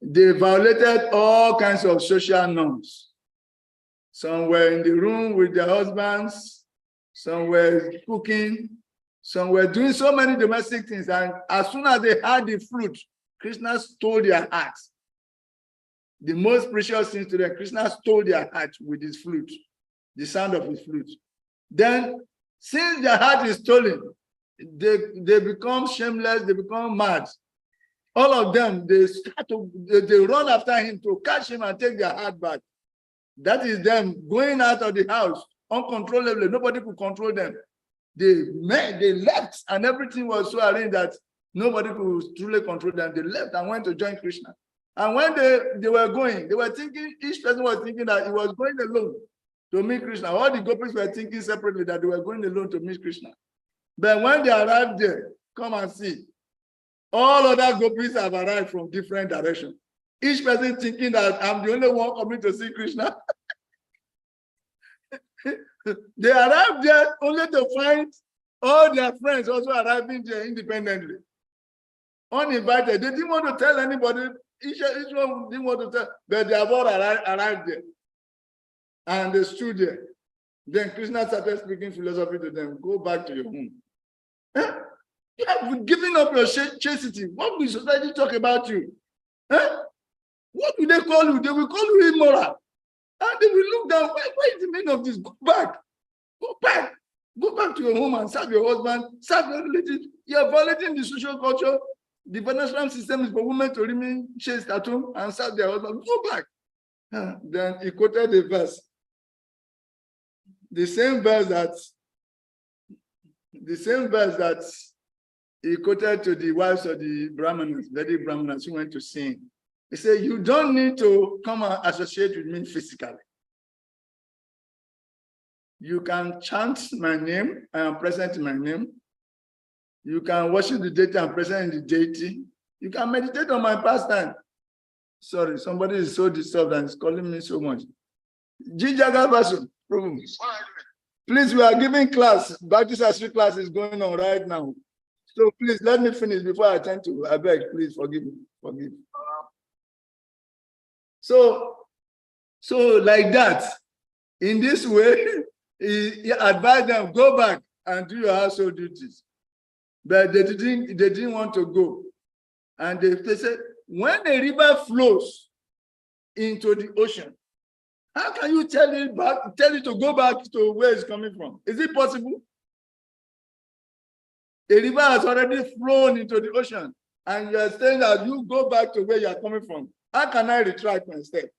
they violated all kinds of social norms. Some were in the room with their husbands, some were cooking, some were doing so many domestic things. And as soon as they had the flute, Krishna stole their hearts. The most precious things to them, Krishna stole their heart with his flute, the sound of his flute. Then, since their heart is stolen, they become shameless, they become mad. all of them, they run after him to catch him and take their heart back. That is them going out of the house uncontrollably. Nobody could control them. They left, and everything was so arranged that nobody could truly control them. They left and went to join Krishna. And when they were going, they were thinking, each person was thinking that he was going alone to meet Krishna. All the gopis were thinking separately that they were going alone to meet Krishna. But when they arrived there, come and see, all other gopis have arrived from different directions. Each person thinking that I'm the only one coming to see Krishna. They arrived there only to find all their friends also arriving there independently. Uninvited. They didn't want to tell anybody. Each one didn't want to tell, but they have all arrived there. And they stood there. Then Krishna started speaking philosophy to them. Go back to your home. You have given up your chastity. What will society talk about you? What will they call you? They will call you immoral. And they will look down. What is the meaning of this? Go back. Go back. Go back to your home and serve your husband. Serve your relatives. You are violating the social culture. The financial system is for women to remain chaste at home and serve their husband. Go back. Then he quoted the verse. The same verse that he quoted to the wives of the Brahmanas, Vedic Brahmanas who went to sing. He said, you don't need to come and associate with me physically. You can chant my name, I am present in my name. You can worship the deity, I am present in the deity. You can meditate on my pastime. Sorry, somebody is so disturbed and is calling me so much. Please, we are giving class. Bhakti Shastri class is going on right now. So please let me finish before I turn to. I beg, please forgive me. Forgive. So like that, in this way, he advised them, go back and do your household duties. But they didn't want to go. And they said, when a river flows into the ocean, how can you tell it to go back to where it's coming from? Is it possible? A river has already flown into the ocean, and you are saying that you go back to where you are coming from. How can I retract my step?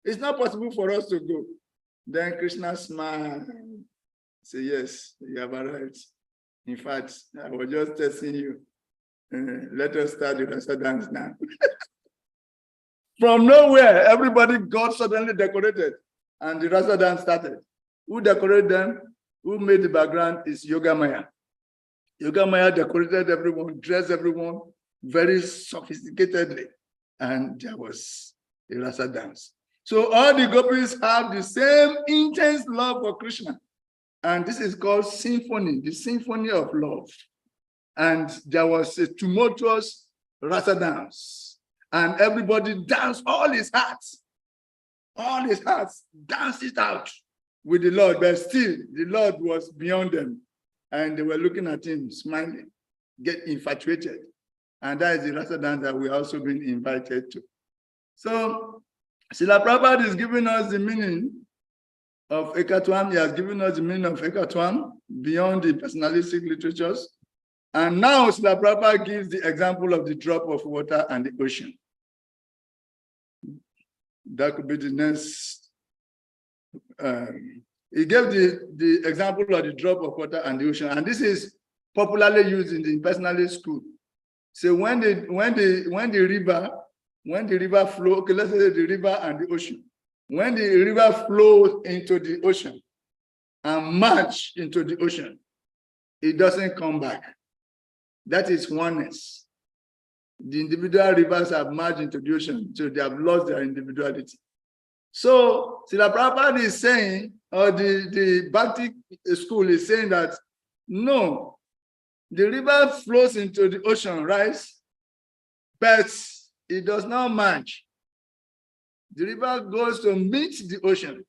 It's not possible for us to go. Then Krishna smiled. Say, yes, you have arrived. In fact, I was just testing you. Let us start the rasa dance now. From nowhere, everybody got suddenly decorated, and the rasa dance started. Who decorated them? Who made the background is Yoga Maya. Yoga Maya decorated everyone, dressed everyone very sophisticatedly, and there was a rasa dance. So all the gopis have the same intense love for Krishna, and this is called symphony, the symphony of love. And there was a tumultuous rasa dance, and everybody danced all his hearts danced it out with the Lord, but still the Lord was beyond them, and they were looking at him, smiling, get infatuated. And that is the rasa dance that we also been invited to. So Srila Prabhupada is giving us the meaning of Ekatwam. He has given us the meaning of Ekatwam beyond the personalistic literatures. And now Srila Prabhupada gives the example of the drop of water and the ocean. That could be the next. He gave the example of the drop of water and the ocean. And this is popularly used in the personalist school. So when the river flows, okay, let's say the river and the ocean. When the river flows into the ocean and merge into the ocean, it doesn't come back. That is oneness. The individual rivers have merged into the ocean, so they have lost their individuality. So Srila Prabhupada is saying, or the Bhakti school is saying that, no, the river flows into the ocean, right? But it does not merge. The river goes to meet the ocean,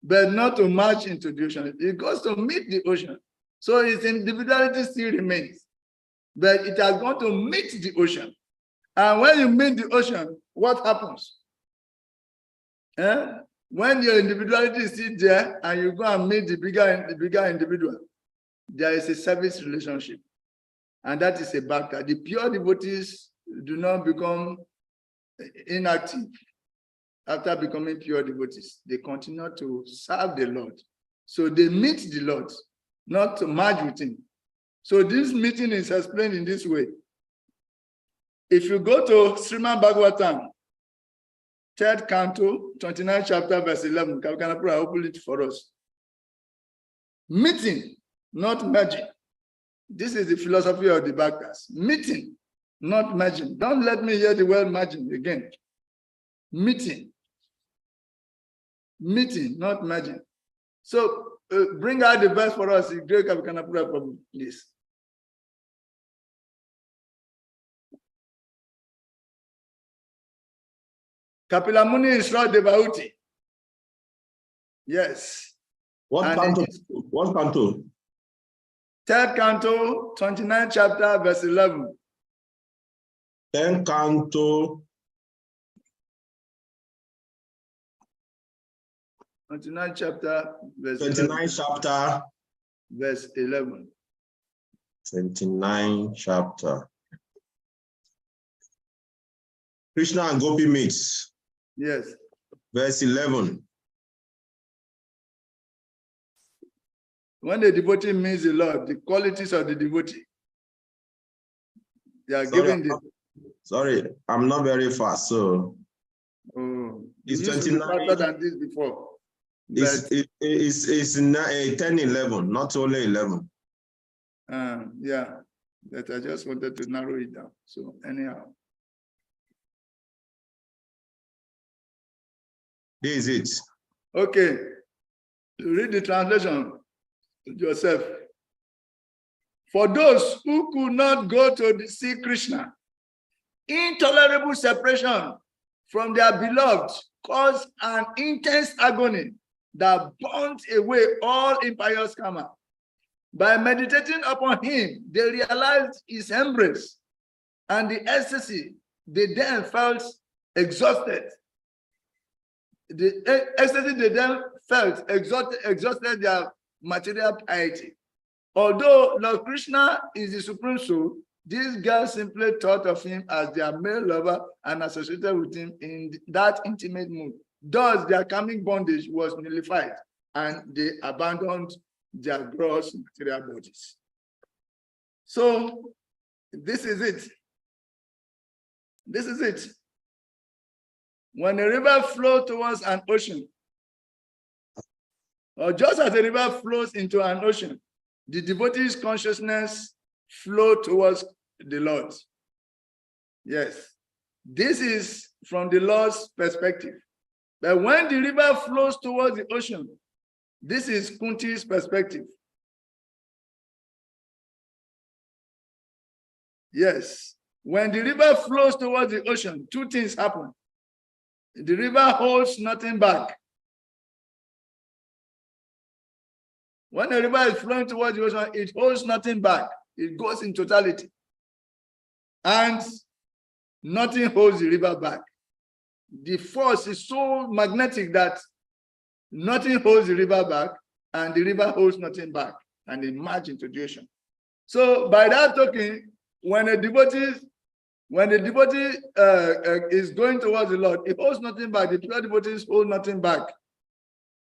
but not to merge into the ocean. It goes to meet the ocean. So its individuality still remains, but it has gone to meet the ocean. And when you meet the ocean, what happens? When your individuality is still there and you go and meet the bigger individual, there is a service relationship. And that is a bhakta. The pure devotees do not become inactive after becoming pure devotees. They continue to serve the Lord. So they meet the Lord, not to merge with him. So this meeting is explained in this way. If you go to Srimad Bhagavatam, 3rd canto, 29th chapter, verse 11, Kavikanapura opened it for us. Meeting, not merging. This is the philosophy of the Bhaktas. Meeting, not merging. Don't let me hear the word merging again. Meeting. Meeting, not merging. So bring out the verse for us, Great Kavikanapura, please. Kapila Muni instructs Devahuti. Yes. What canto? What canto? 3rd canto, 29th chapter, verse 11. 10th canto. 29th chapter, verse 29th chapter. Verse 11. 29th chapter. Krishna and Gopi meets. Yes. Verse 11. When the devotee meets the Lord, the qualities of the devotee, they are given the. Sorry, I'm not very fast, so. It's 29 faster than this before. It's 10, 11, not only 11. Yeah, that I just wanted to narrow it down. So anyhow. This is it. Okay. Read the translation yourself. For those who could not go to see Krishna, intolerable separation from their beloved caused an intense agony that burnt away all impious karma. By meditating upon him, they realized his embrace and the ecstasy they then felt exhausted. The ecstasy they then felt exhausted their material piety. Although Lord Krishna is the supreme soul, these girls simply thought of him as their male lover and associated with him in that intimate mood. Thus, their karmic bondage was nullified and they abandoned their gross material bodies. So, this is it. This is it. When a river flows towards an ocean, or just as a river flows into an ocean, the devotee's consciousness flows towards the Lord. Yes, this is from the Lord's perspective. But when the river flows towards the ocean, this is Kunti's perspective. Yes, when the river flows towards the ocean, two things happen. The river holds nothing back. When the river is flowing towards the ocean, it holds nothing back. It goes in totality. And nothing holds the river back. The force is so magnetic that nothing holds the river back, and the river holds nothing back, and it merges into the ocean. So by that token, when the devotee is going towards the Lord, he holds nothing back. The pure devotees hold nothing back.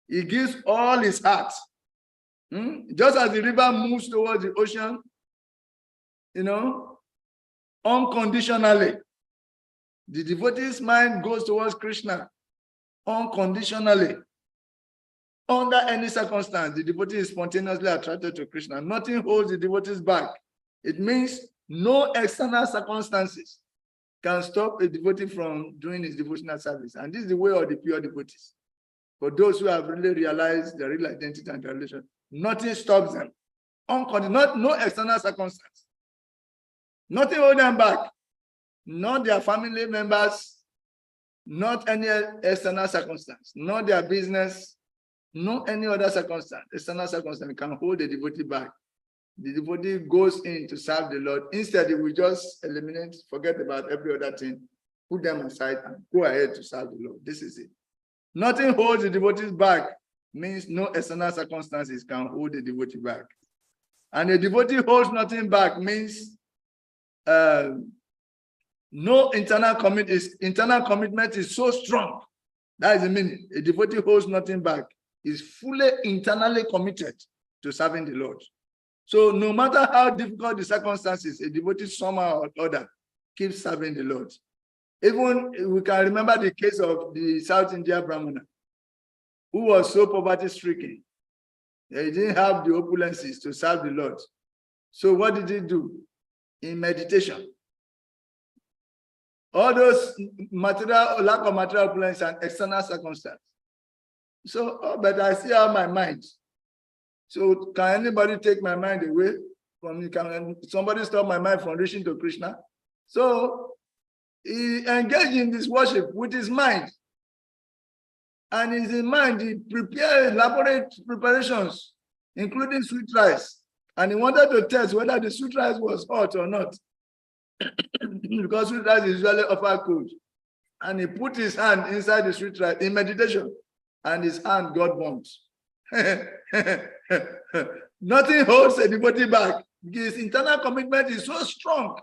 He gives all his heart. Just as the river moves towards the ocean, unconditionally. The devotee's mind goes towards Krishna unconditionally. Under any circumstance, the devotee is spontaneously attracted to Krishna. Nothing holds the devotees back. It means no external circumstances can stop a devotee from doing his devotional service. And this is the way of the pure devotees. For those who have really realized their real identity and their relation, nothing stops them. No external circumstance. Nothing holds them back. Not their family members, not any external circumstance, not their business, not any other circumstance. External circumstance can hold the devotee back. The devotee goes in to serve the Lord. Instead, we just eliminate, forget about every other thing, put them aside and go ahead to serve the Lord. This is it. Nothing holds the devotees back means no external circumstances can hold the devotee back. And the devotee holds nothing back means no internal commitment is so strong. That is the meaning. A devotee holds nothing back, is fully internally committed to serving the Lord. So no matter how difficult the circumstances, a devotee somehow or other keeps serving the Lord. Even we can remember the case of the South India Brahmana, who was so poverty-stricken. He didn't have the opulences to serve the Lord. So what did he do? In meditation. All those material, lack of material opulence and external circumstance. So, but I still have my mind. So can anybody take my mind away from me? Can somebody stop my mind from reaching to Krishna? So he engaged in this worship with his mind. And in his mind, he prepared elaborate preparations, including sweet rice. And he wanted to test whether the sweet rice was hot or not. Because sweet rice is usually offered cold. And he put his hand inside the sweet rice in meditation, and his hand got burnt. Nothing holds a devotee back. His internal commitment is so strong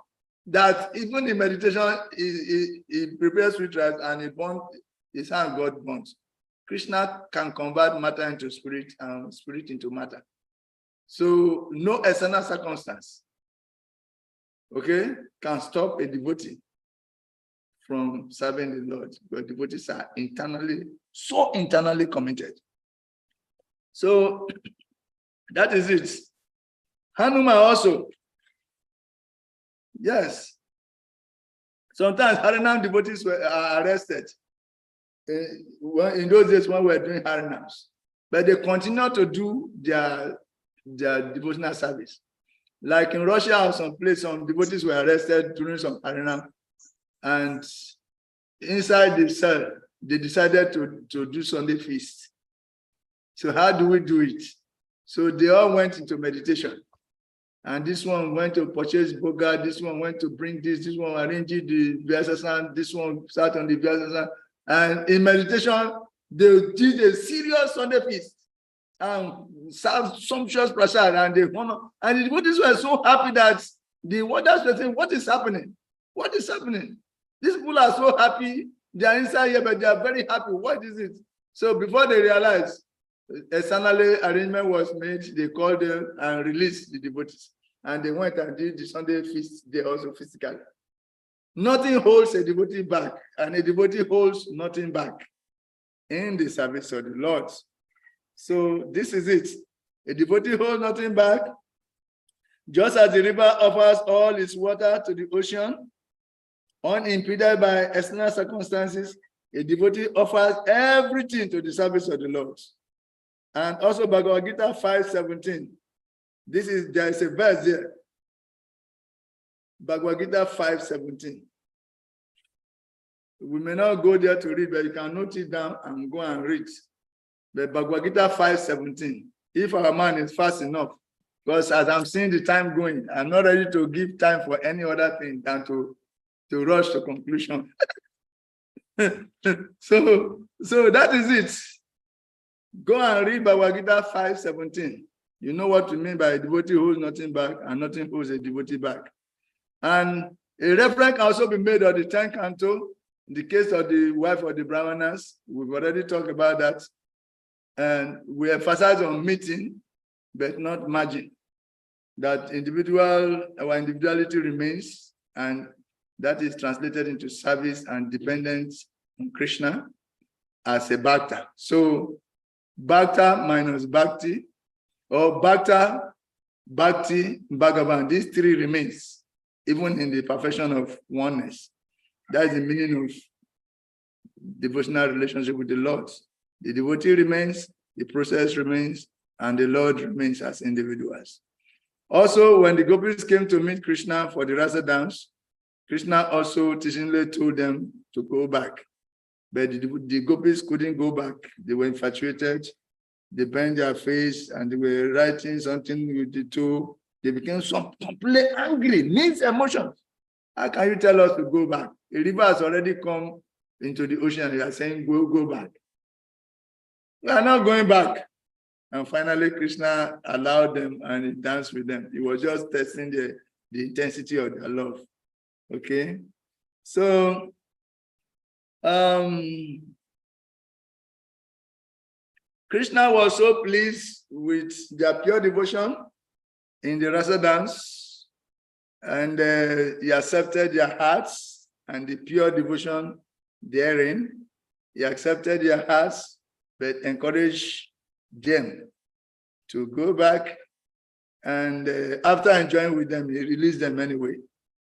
that even in meditation, he prepares sweet rice and his hand got burnt. Krishna can convert matter into spirit and spirit into matter. So no external circumstance, okay, can stop a devotee from serving the Lord. But devotees are so internally committed. So that is it. Hanuman also. Yes. Sometimes Harinam devotees were arrested. In those days when we were doing Harinams. But they continue to do their devotional service. Like in Russia or some place, some devotees were arrested during some Harinam. And inside the cell, they decided to do Sunday feast. So how do we do it? So they all went into meditation. And this one went to purchase boga, this one went to bring this one arranged the Vyasasan, this one sat on the Vyasasan. And in meditation, they did a serious Sunday feast and served sumptuous prasad, and they honor. And the devotees were so happy that the warders were saying, "What is happening? What is happening? These people are so happy. They are inside here, but they are very happy. What is it?" So before they realized, externally arrangement was made. They called them and released the devotees, and they went and did the Sunday feast there also physically. Nothing holds a devotee back, and a devotee holds nothing back in the service of the Lord. So this is it. A devotee holds nothing back. Just as the river offers all its water to the ocean, unimpeded by external circumstances, a devotee offers everything to the service of the Lord. And also Bhagavad Gita 5:17. There is a verse there. Bhagavad Gita 5:17. We may not go there to read, but you can note it down and go and read. But Bhagavad Gita 5:17. If our mind is fast enough, because as I'm seeing the time going, I'm not ready to give time for any other thing than to rush to conclusion. So that is it. Go and read Bhagavad Gita 5:17. You know what we mean by a devotee holds nothing back and nothing holds a devotee back. And a reference can also be made of the 10th canto, in the case of the wife of the Brahmanas. We've already talked about that. And we emphasize on meeting, but not merging. That our individuality remains, and that is translated into service and dependence on Krishna as a bhakta. So bhakta minus bhakti, or bhakta, bhakti, bhagavan, these three remains, even in the perfection of oneness. That is the meaning of devotional relationship with the Lord. The devotee remains, the process remains, and the Lord remains as individuals. Also, when the gopis came to meet Krishna for the rasa dance, Krishna also teachingly told them to go back. But the gopis couldn't go back. They were infatuated. They bent their face and they were writing something with the toe. They became completely angry, mixed emotions. How can you tell us to go back? A river has already come into the ocean and you are saying, go back. We are not going back. And finally, Krishna allowed them and he danced with them. He was just testing the intensity of their love. Okay, so Krishna was so pleased with their pure devotion in the rasa dance, and he accepted their hearts and the pure devotion therein. He accepted their hearts, but encouraged them to go back, and after enjoying with them, he released them anyway.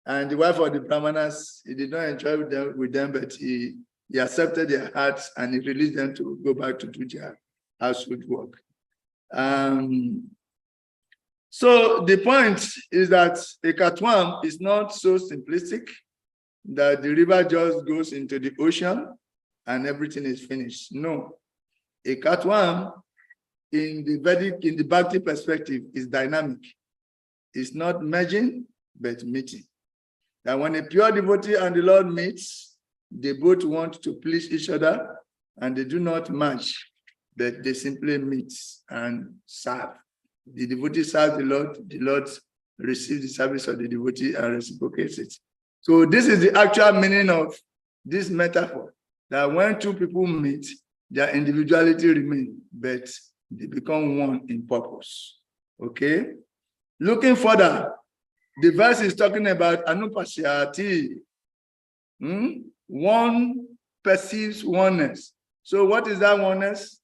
And the wife of the Brahmanas, he did not enjoy with them, but he accepted their hearts and he released them to go back to do their household work. So the point is that a Katwam is not so simplistic that the river just goes into the ocean and everything is finished. No, a Katwam in the Bhakti perspective is dynamic. It's not merging, but meeting. That when a pure devotee and the Lord meets, they both want to please each other and they do not merge, but they simply meet and serve. The devotee serves the Lord receives the service of the devotee and reciprocates it. So this is the actual meaning of this metaphor, that when two people meet, their individuality remains, but they become one in purpose. Okay? Looking further, the verse is talking about anupasyati. One perceives oneness. So what is that oneness?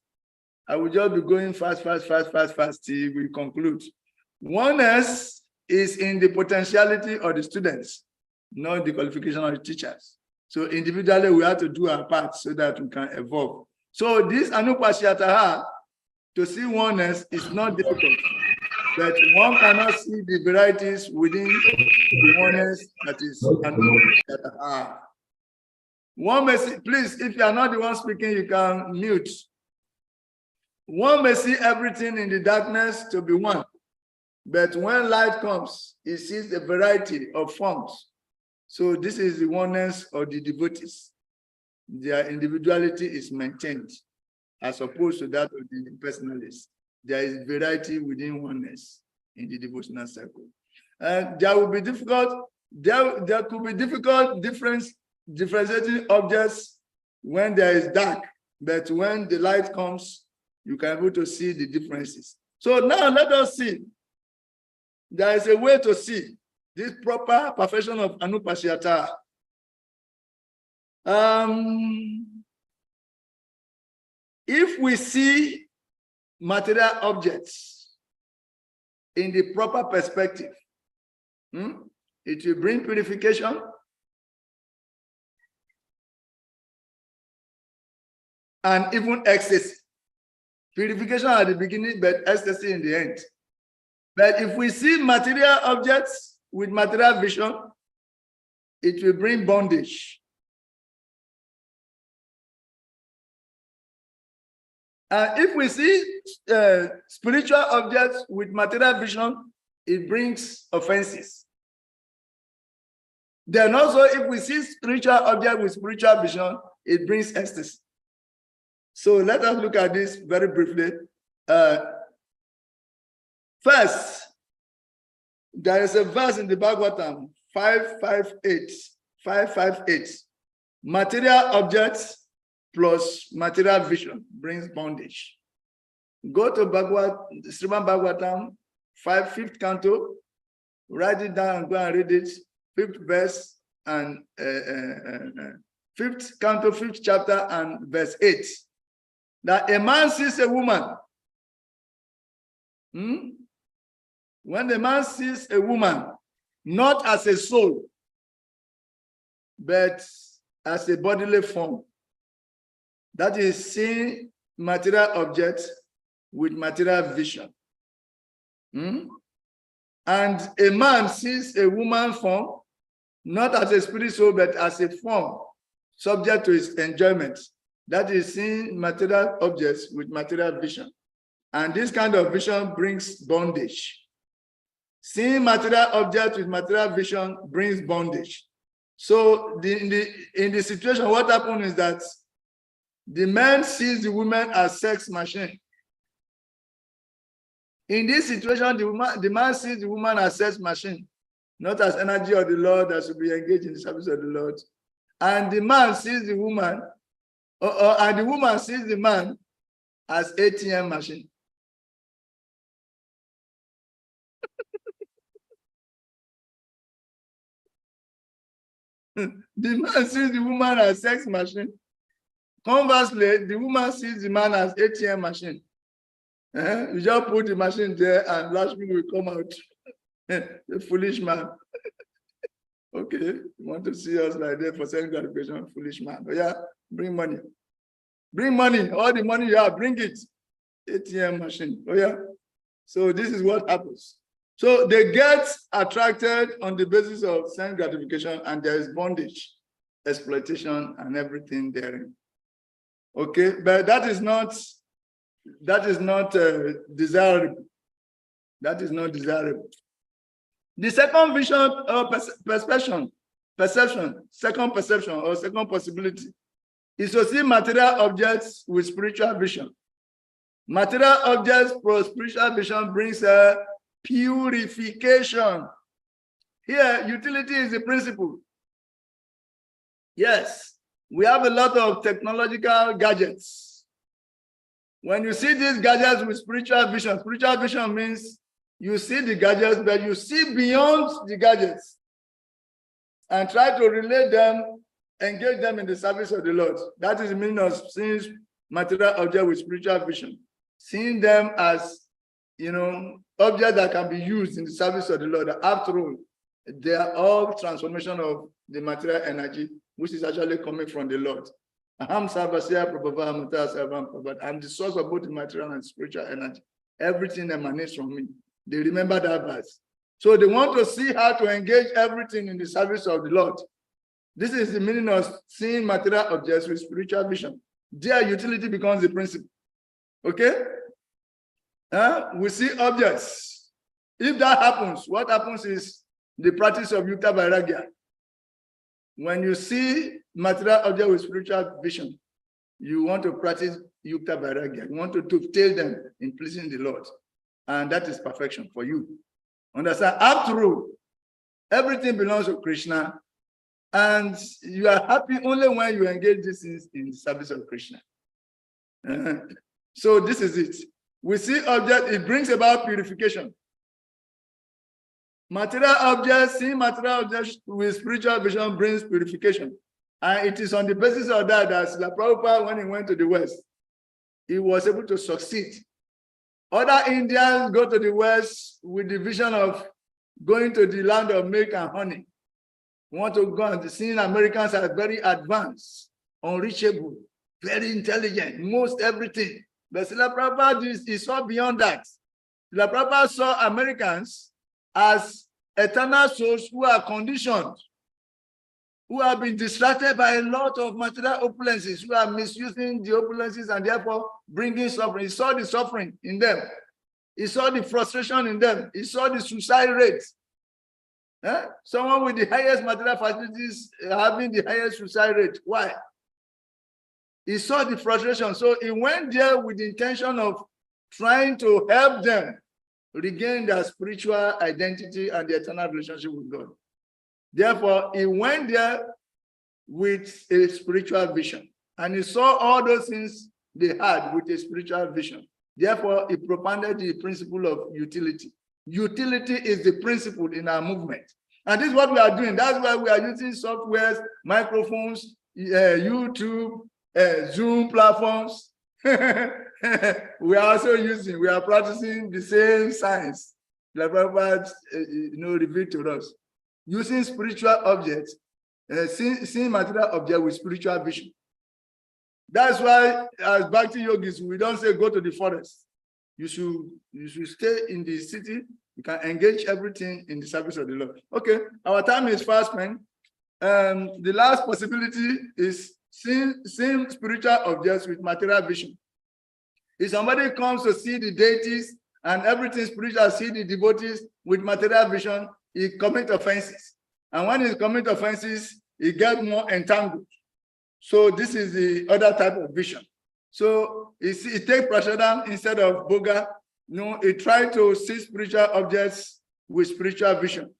I will just be going fast till we conclude. Oneness is in the potentiality of the students, not the qualification of the teachers. So individually, we have to do our part so that we can evolve. So this anupasyataha, to see oneness is not difficult, but one cannot see the varieties within the oneness that is anupasyataha. One may see, please, if you are not the one speaking, you can mute. One may see everything in the darkness to be one, but when light comes, it sees a variety of forms. So this is the oneness of the devotees. Their individuality is maintained, as opposed to that of the personalists. There is variety within oneness in the devotional circle. And there will be difficult, there could be difficult differentiating objects when there is dark, but when the light comes, you can be able to see the differences. So now let us see. There is a way to see this proper perfection of anupasyata. If we see material objects in the proper perspective, it will bring purification and even ecstasy. Purification at the beginning, but ecstasy in the end. But if we see material objects with material vision, it will bring bondage. If we see spiritual objects with material vision, it brings offenses. Then also, if we see spiritual object with spiritual vision, it brings ecstasy. So let us look at this very briefly. First, there is a verse in the Bhagavatam 558. Material objects plus material vision brings bondage. Go to Srimad Bhagavatam 5th canto, write it down and go and read it. 5th verse and 5th canto, 5th chapter and verse 8. That a man sees a woman. When the man sees a woman, not as a soul, but as a bodily form, that is seeing material objects with material vision. And a man sees a woman form, not as a spirit soul, but as a form, subject to his enjoyment. That is seeing material objects with material vision. And this kind of vision brings bondage. Seeing material objects with material vision brings bondage. So in the situation, what happens is that the man sees the woman as sex machine. In this situation, the man sees the woman as sex machine. not as energy of the Lord that should be engaged in the service of the Lord. And the man sees the woman, and the woman sees the man as ATM machine. The man sees the woman as sex machine. Conversely, the woman sees the man as ATM machine. You just put the machine there and last week will come out. A foolish man. Okay, you want to see us like that for self gratification, foolish man. Oh yeah, bring money. Bring money. All the money you have, bring it. ATM machine. Oh yeah. So this is what happens. So they get attracted on the basis of self gratification, and there is bondage, exploitation, and everything therein. Okay, but that is not desirable. That is not desirable. The second vision or perception, second perception or second possibility is to see material objects with spiritual vision. Material objects for spiritual vision brings a purification. Here, utility is the principle. Yes, we have a lot of technological gadgets. When you see these gadgets with spiritual vision means you see the gadgets, but you see beyond the gadgets and try to relate them, engage them in the service of the Lord. That is the meaning of seeing material objects with spiritual vision. Seeing them as, objects that can be used in the service of the Lord. After all, they are all transformation of the material energy, which is actually coming from the Lord. I'm the source of both the material and spiritual energy. Everything emanates from me. They remember that verse. So they want to see how to engage everything in the service of the Lord. This is the meaning of seeing material objects with spiritual vision. Their utility becomes the principle. Okay? We see objects. If that happens, what happens is the practice of Yukta Vairagya. When you see material object with spiritual vision, you want to practice Yukta Vairagya. You want to dovetail them in pleasing the Lord. And that is perfection for you. Understand? After all, everything belongs to Krishna. And you are happy only when you engage this in the service of Krishna. So this is it. We see object, it brings about purification. Material objects, seeing material objects with spiritual vision brings purification. And it is on the basis of that Srila Prabhupada, when he went to the West, he was able to succeed. Other Indians go to the West with the vision of going to the land of milk and honey. Want to go and seeing Americans as very advanced, unreachable, very intelligent, most everything. But Srila Prabhupada is so beyond that. Srila Prabhupada saw Americans as eternal souls who are conditioned, who have been distracted by a lot of material opulences, who are misusing the opulences and therefore bringing suffering. He saw the suffering in them. He saw the frustration in them. He saw the suicide rates. Someone with the highest material facilities having the highest suicide rate. Why? He saw the frustration. So he went there with the intention of trying to help them regain their spiritual identity and the eternal relationship with God. Therefore, he went there with a spiritual vision. And he saw all those things they had with a spiritual vision. Therefore, he propounded the principle of utility. Utility is the principle in our movement. And this is what we are doing. That's why we are using softwares, microphones, YouTube, Zoom platforms. We are also using, we are practicing the same science that Prabhupada revealed to us. Using spiritual objects, seeing material objects with spiritual vision. That's why, as Bhakti yogis, we don't say go to the forest. You should stay in the city. You can engage everything in the service of the Lord. Okay, our time is fast spent. The last possibility is seeing spiritual objects with material vision. If somebody comes to see the deities and everything spiritual, see the devotees with material vision, he commits offenses. And when he commits offenses, he gets more entangled. So this is the other type of vision. So he takes prashadam instead of boga. He tried to see spiritual objects with spiritual vision.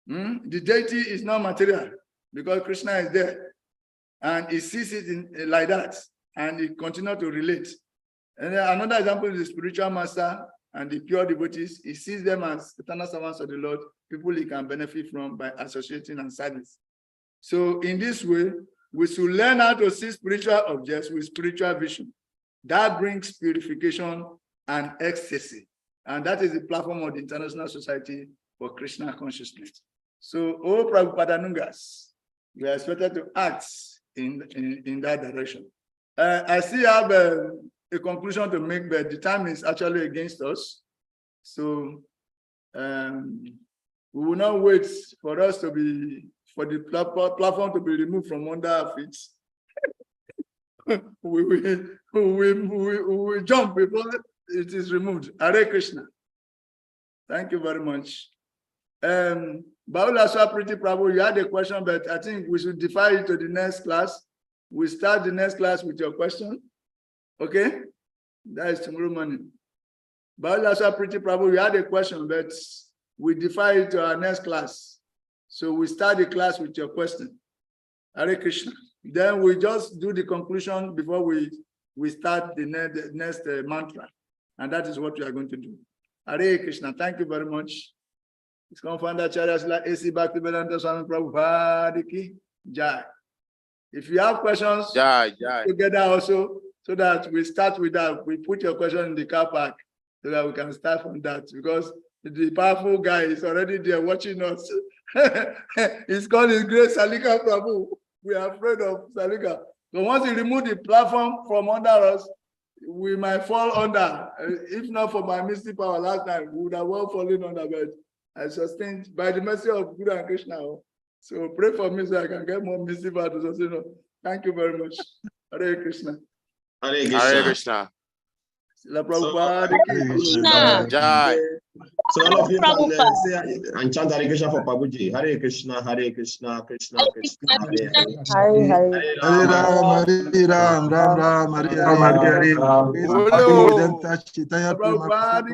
The deity is not material because Krishna is there. And he sees it like that. And he continues to relate. And another example is the spiritual master and the pure devotees. He sees them as eternal servants of the Lord, people he can benefit from by associating and service. So in this way, we should learn how to see spiritual objects with spiritual vision. That brings purification and ecstasy. And that is the platform of the International Society for Krishna Consciousness. So, all Prabhupadanungas, we are expected to act in that direction. I still have a conclusion to make, but the time is actually against us. So, we will not wait for us to be, for the platform to be removed from under our feet. we will jump before it is removed. Hare Krishna. Thank you very much. Baula Swapriti Prabhu, you had a question, but I think we should defer it to the next class. We start the next class with your question. Okay? That is tomorrow morning. Baula Swapriti Prabhu, you had a question, but we defer it to our next class. So we start the class with your question. Hare Krishna. Then we just do the conclusion before we start the next mantra. And that is what we are going to do. Hare Krishna. Thank you very much. It's co-founder Charya AC Bhakti Vedanta Swami Prabhupada Ki Jai. If you have questions, together also, so that we start with that. We put your question in the car park so that we can start from that, because the powerful guy is already there watching us. He's called His Grace Salika Prabhu. We are afraid of Salika. So once he remove the platform from under us, we might fall under. If not for my mystic power last time, we would have well fallen under, but I sustained by the mercy of Guru and Krishna. So pray for me so I can get more mystic power to sustain. Thank you very much. Hare Krishna. Hare Krishna. Hare Krishna. La Prabhupada Krishna. Jai. So all of you can say and chant Hare Krishna for Prabhuji. Hare Krishna, Hare Krishna, Krishna Krishna, Hare Hare. Hare Ram, Ram Ram, Hare Hare, Hare Hare. Prabhupada